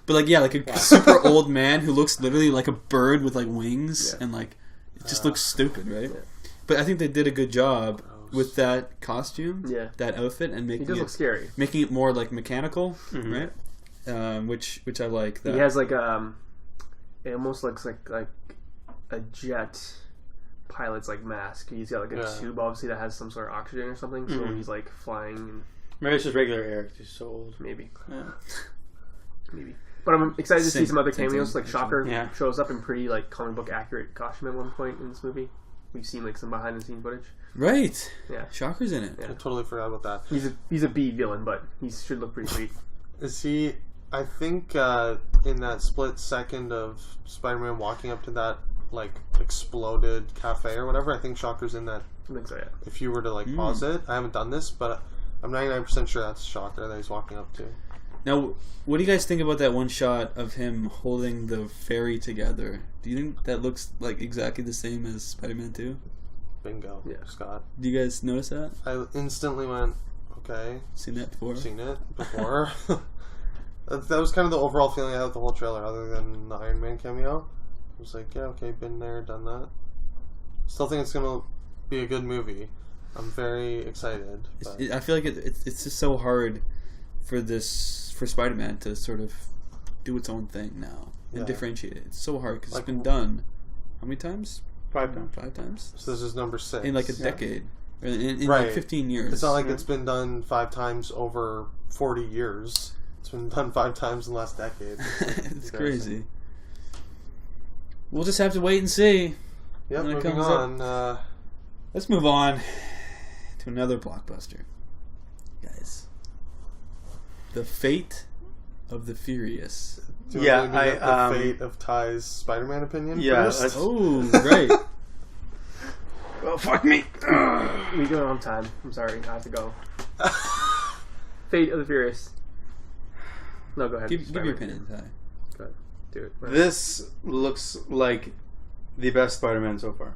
but like yeah, like a super old man who looks literally like a bird with like wings Yeah. and like it just looks stupid, right? But I think they did a good job with that costume, Yeah. that outfit, and He making does it look scary. more like mechanical, Mhm. right? Which I like. That. He has like it almost looks like a jet pilot's like mask. He's got like a Yeah. tube obviously that has some sort of oxygen or something. So when he's like flying, and Maybe it's just regular air 'cause he's so old. maybe. Yeah. But I'm excited to see Same- some other same cameos. thing, Like Shocker Yeah. shows up in pretty like comic book accurate costume at one point in this movie. We've seen like some behind the scene footage. Right. Yeah. Shocker's in it. Yeah. I totally forgot about that. He's a B villain, but he should look pretty sweet. Is he... I think in that split second of Spider-Man walking up to that, like, exploded cafe or whatever, I think Shocker's in that. I think so, yeah. If you were to, like, pause it, I haven't done this, but I'm 99% sure that's Shocker that he's walking up to. Now, what do you guys think about that one shot of him holding the ferry together? Do you think that looks like exactly the same as Spider-Man 2? Bingo. Yeah. Scott. Do you guys notice that? I instantly went, okay, Seen that before? I've seen it before. That was kind of the overall feeling I had with the whole trailer, other than the Iron Man cameo. I was like, yeah, okay, been there, done that. Still think it's going to be a good movie. I'm very excited. But I feel like it's just so hard for Spider-Man to sort of do its own thing now and Yeah. differentiate it. It's so hard because Like- it's been done how many times? 5 times. 5 times So this is number 6. in like a Yeah. decade, or in Right. like 15 years. It's not like Yeah. it's been done 5 times over 40 years. It's been done 5 times in the last decade. It's crazy. We'll just have to wait and see. Yep, When it moving comes on. Let's move on to another blockbuster, guys. The Fate of the Furious. Do you Yeah, want to get the I, fate of Ty's Spider-Man opinion Yeah, first? let's- Oh, right. Well, fuck me. We go on time. I'm sorry, I have to go. Fate of the Furious. No, go ahead. give your Spider-Man. opinion, Ty. Go ahead. Do it. This looks like the best Spider-Man so far,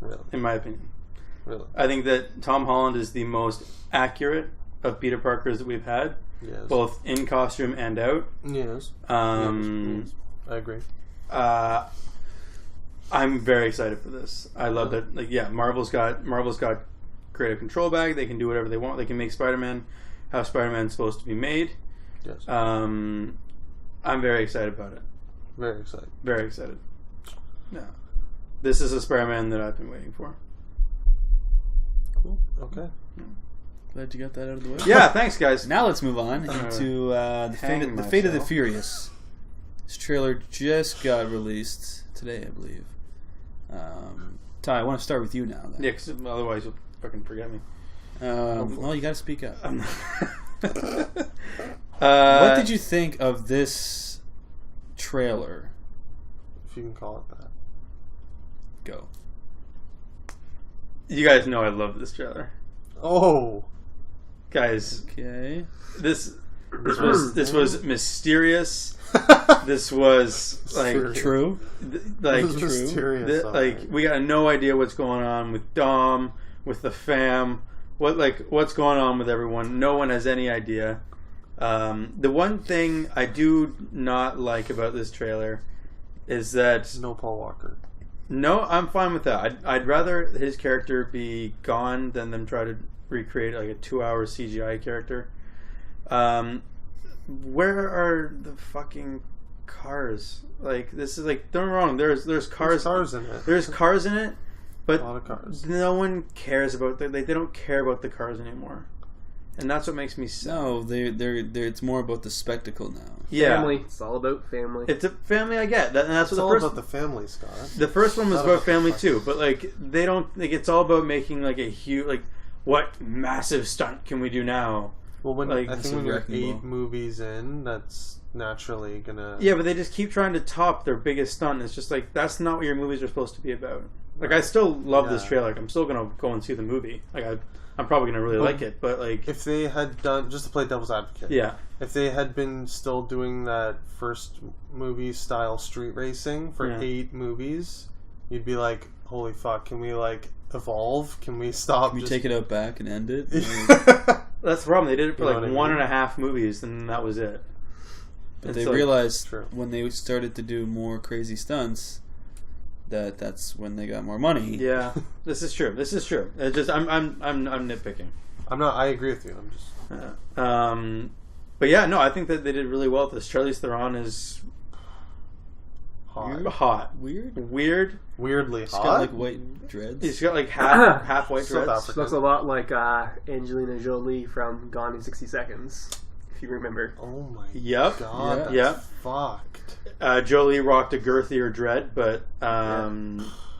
Really? in my opinion. Really? I think that Tom Holland is the most accurate of Peter Parkers that we've had, Yes. both in costume and out. Yes. Yes. I agree. I'm very excited for this. I love that. Like, yeah, Marvel's got creative control back. They can do whatever they want. They can make Spider-Man how Spider-Man's supposed to be made. Yes. I'm very excited about it. Very excited. Very excited. Yeah, this is a Spider-Man that I've been waiting for. Cool. Okay. Glad you got that out of the way. Yeah, thanks, guys. Now let's move on into the Fate of the myself. Furious. This trailer just got released today, I believe. Ty, I want to start with you now. Then. Yeah, because otherwise you'll fucking forget me. Well, you got to speak up. What What did you think of this trailer? If you can call it that. Go. You guys know I love this trailer, Oh. guys. Okay. This was mysterious. This was like Serious. True. like This was mysterious, like alright. we got no idea what's going on with Dom, with the fam, what's going on with everyone. No one has any idea. The one thing I do not like about this trailer is that No Paul Walker. no, I'm fine with that. I'd rather his character be gone than them try to recreate like a 2-hour CGI character. Where are the fucking cars? Like, this is like, don't get me wrong. There's cars. There's cars in it. There's cars in it, but A lot of cars. no one cares about they don't care about the cars anymore, and that's what makes me sad. No, they're it's more about the spectacle now. Yeah, Family. It's all about family. it's a family. I get that, and that's It's what all the first. about the family, Scott. The first one was Not about about family the too, but like they don't like it's all about making like a huge like what massive stunt can we do now? Well, when Like, I That's think a when you're wrecking 8 ball. movies in, that's naturally gonna. Yeah, but they just keep trying to top their biggest stunt. It's just like that's not what your movies are supposed to be about. Like I still love this Yeah. trailer. Like, I'm still gonna go and see the movie. Like I'm probably gonna really Well, like it. But like If they had done, just to play devil's advocate, yeah, if they had been still doing that first movie style street racing for Yeah. 8 movies, you'd be like, holy fuck, can we like evolve? Can we stop? Can we take it out back and end it? that's the problem. They did it for You know like what I mean? 1.5 movies, and that was it. But And they so- realized True. when they started to do more crazy stunts that's when they got more money. Yeah, this is true. This is true. It's just I'm nitpicking. I'm not. I agree with you. I'm just. But yeah, no, I think that they did really well with this. Charlize Theron is Hot. hot, Weird. weird. Weirdly She's hot. got like white dreads. He's got like half white South dreads. Africa. Looks a lot like Angelina Jolie from Gone in 60 Seconds, if you remember. Oh my Yep. god. Yeah. That's fucked. Jolie rocked a girthier dread, but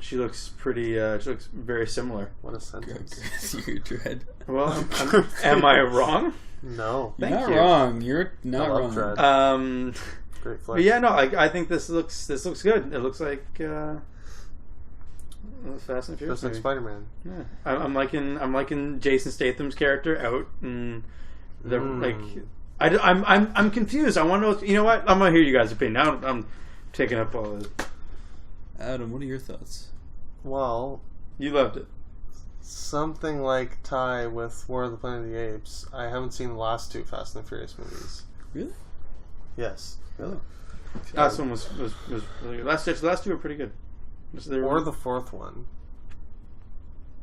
she looks pretty. She looks very similar. What a sentence. Your dread. Well, am I wrong? No. You're Thank not you. wrong. You're not I love wrong. dread. Great But flick. yeah, no, I think this looks good. It looks like Fast and Furious. Just like movie. Spider-Man. Yeah. I'm liking Jason Statham's character out, and they're like, I'm confused. I want to know. You know what? I'm gonna hear you guys' opinion. Now I'm taking up all this. Adam, what are your thoughts? Well, You loved it. something like Ty with War of the Planet of the Apes. I haven't seen the last 2 Fast and the Furious movies. Really? Yes. Really? Last one was really good. Last 2 were pretty good. Or the 4th one.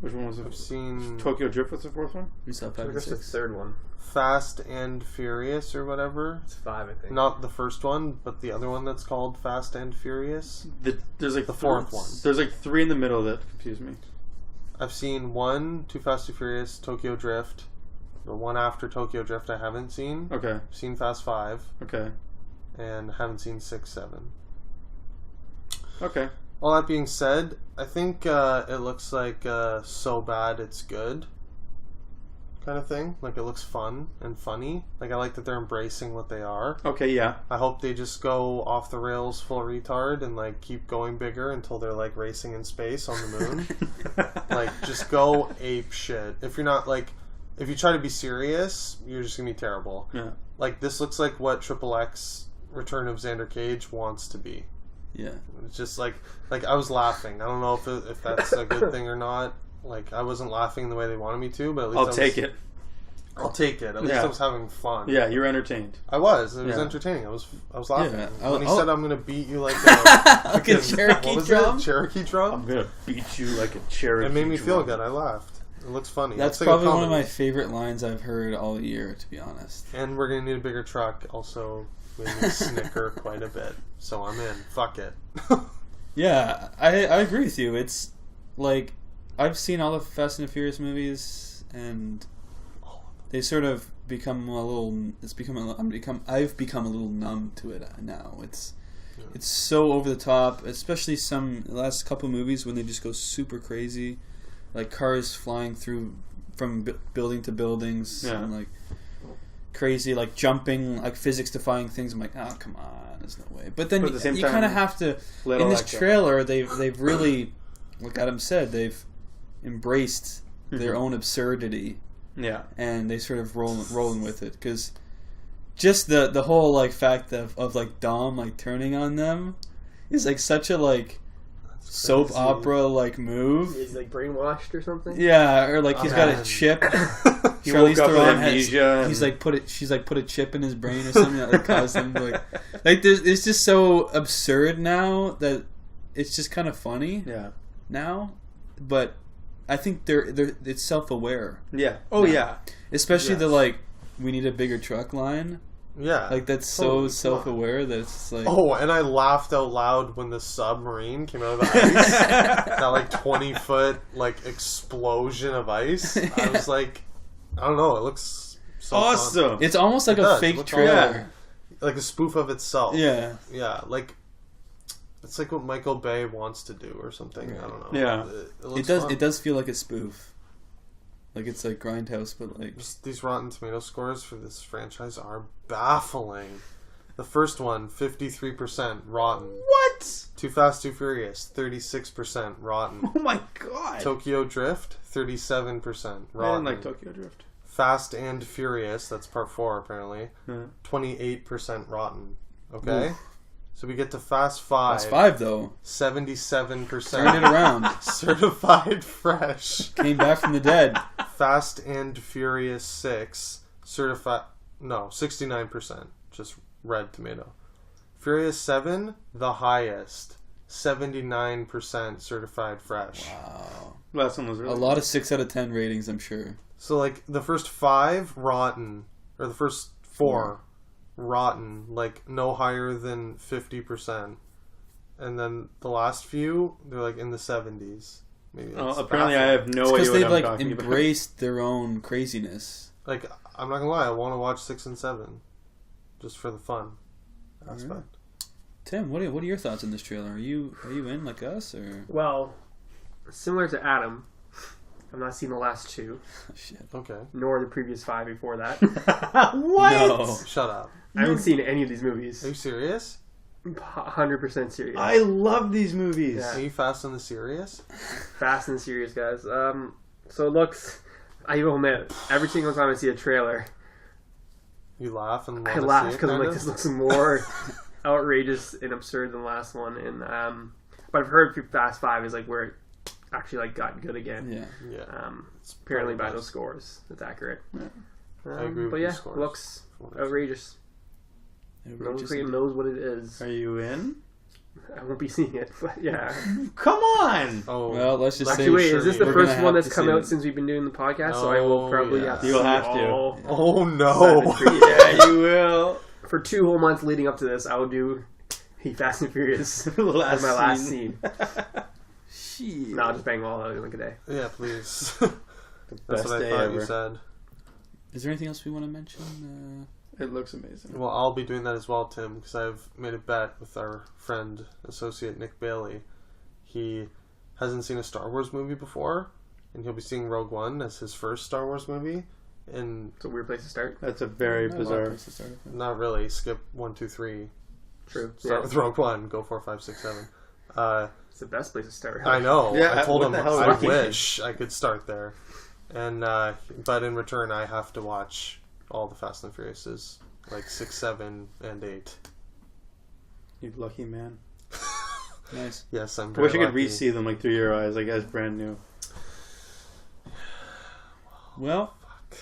Which one was I've it? seen Tokyo Drift was the fourth one? We saw 5 and That's the 6. third one. Fast and Furious or whatever. It's 5, I think. Not the first one, but the other one that's called Fast and Furious. There's like The fourth one. There's like 3 in the middle that confuse me. I've seen 1, Too Fast, Too Furious, Tokyo Drift. The one after Tokyo Drift I haven't seen. Okay. I've seen Fast 5, Okay. and haven't seen 6, 7. Okay. All that being said, I think it looks like so bad it's good kind of thing. Like, it looks fun and funny. Like, I like that they're embracing what they are. Okay, yeah. I hope they just go off the rails full retard and, like, keep going bigger until they're, like, racing in space on the moon. Like, just go ape shit. If you're not, like, if you try to be serious, you're just gonna be terrible. Yeah. Like, this looks like what Triple X Return of Xander Cage wants to be. Yeah. It's just like I was laughing. I don't know if that's a good thing or not. Like, I wasn't laughing the way they wanted me to, but at least I'll take it. I'll take it. At least Yeah. I was having fun. Yeah, you're entertained. I was. It was Yeah. entertaining. I was laughing. Yeah. When he I'll- said, "I'm gonna beat you like a, Like a Cherokee what was drum? It? Cherokee drum." I'm gonna beat you like a Cherokee. It made me feel drum. good. I laughed. It looks funny. That's It's like a probably one of my comedy. favorite lines I've heard all year, to be honest. And we're gonna need a bigger truck. Also, we need to snicker quite a bit. So I'm in. Fuck it. Yeah, I agree with you. It's like I've seen all the Fast and the Furious movies, and they sort of become a little. I've become a little numb to it now. It's so over the top, especially the last couple movies when they just go super crazy, like cars flying through from building to buildings, Yeah. and like crazy, like jumping, like physics defying things. I'm like, oh come on, there's no way. But then But at the same you time, kind of have to. let In all this that go. trailer, they've really, like Adam said, they've embraced their own absurdity, Yeah. and they sort of rolling with it, because just the whole like fact of like Dom like turning on them is like such a like soap crazy. opera like move. Is he like brainwashed or something? Yeah, or like he's got a Man. chip. He Charlize woke up with Theron has, amnesia he's and- like she's like put a chip in his brain or something that like caused him to, like there's, it's just so absurd now that it's just kind of funny Yeah. now, but I think they're it's self-aware, Yeah. Oh, No. yeah. especially the Yes. like we need a bigger truck line, Yeah. like that's Totally. so self-aware that it's just like Oh, and I laughed out loud when the submarine came out of the ice. That like 20-foot like explosion of ice. I was like, I don't know. It looks so fun. Awesome. it's almost like It a does. fake Looks trailer. Like a spoof of itself. Yeah, Yeah. Like it's like what Michael Bay wants to do or something. I don't know. Yeah. It looks it does. fun. It does feel like a spoof. Like it's like Grindhouse, but like These Rotten Tomato scores for this franchise are baffling. The first one, 53% rotten. What? Too Fast, Too Furious, 36% rotten. Oh my god. Tokyo Drift, 37% I rotten. didn't like Tokyo Drift. Fast and Furious, that's part 4 apparently, Yeah. 28% rotten. Okay? Oof. So we get to Fast 5, that's 5 though. 77% Turned it around. certified fresh. Came back from the dead. Fast and Furious 6, certified, no, 69%, just red tomato. Furious 7, the highest, 79% certified fresh. Wow. Last one was really A lot of 6 out of 10 ratings, I'm sure. So, like, the first 5, rotten. Or the first 4, rotten. Like, no higher than 50%. And then the last few, they're, like, in the 70s. Maybe that's apparently, I baffling. have no It's idea because what they've I'm like talking about. embraced their own craziness. Like, I'm not gonna lie, I want to watch 6 and 7. Just for the fun aspect. Tim, what are your thoughts on this trailer? Are you in like us or Well, similar to Adam, I've not seen the last 2, oh, shit? Okay. nor the previous 5 before that. What? No. Shut up. I haven't seen any of these movies. Are you serious? 100% serious. I love these movies. Yeah. Are you Fast and the Serious? Fast and serious, guys. So it looks. I will admit, every single time I see a trailer, You laugh and I wanna laugh see it, because I'm like, kinda? this looks more outrageous and absurd than the last one. And but I've heard Fast 5 is like where it actually like got good again. Yeah. Yeah. Apparently by probably those scores, that's accurate. I agree with But your yeah, scores. looks From what I've outrageous. Everybody Looks just- like it knows what it is. Are you in? I won't be seeing it, but yeah. Come on! Oh, Well, let's just Actually, say wait, is this the we're first gonna one have that's to come see out it. since we've been doing the podcast? So I will Oh, probably yeah. have to You'll see have to. all oh Fast no! and Furious. Yeah, you will. For 2 whole months leading up to this, I will do the Fast and Furious as Last my last scene. Shit. No, I'll just bang them all out in like a day. Yeah, please. The That's best what I day thought ever. you said. Is there anything else we want to mention? It looks amazing. Well, I'll be doing that as well, Tim, because I've made a bet with our friend, associate Nick Bailey. He hasn't seen a Star Wars movie before, and he'll be seeing Rogue One as his first Star Wars movie. And It's a weird place to start. That's a very Not a lot of bizarre. places to start with. not really. Skip 1, 2, 3. True. Start Yeah. with Rogue One. Go 4, 5, 6, 7. It's the best place to start. I know. Yeah, I told what him the hell I are you thinking? wish I could start there, and but in return I have to watch all the Fast and Furiouses, like 6, 7, and 8. You lucky man. Nice. Yes, I'm. I Very wish I could lucky. re-see them like through your eyes, like as brand new. Well,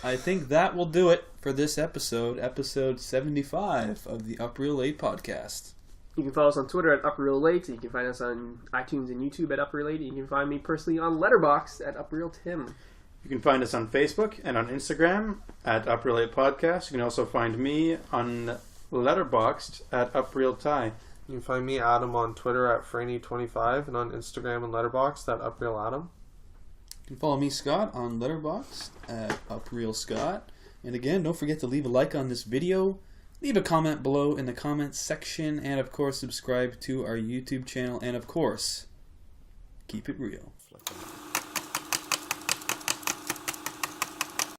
I think that will do it for this episode, episode 75 of the Up Real Late podcast. You can follow us on Twitter at UpRealLate. You can find us on iTunes and YouTube at UpRealLate. You can find me personally on Letterboxd at UpRealTim. You can find us on Facebook and on Instagram at Up Real Late Podcast. You can also find me on Letterboxd at UpRealTie. You can find me, Adam, on Twitter at Franny25 and on Instagram and Letterboxd at UpRealAdam. You can follow me, Scott, on Letterboxd at UpRealScott. And again, don't forget to leave a like on this video, leave a comment below in the comments section, and of course subscribe to our YouTube channel, and of course, keep it real.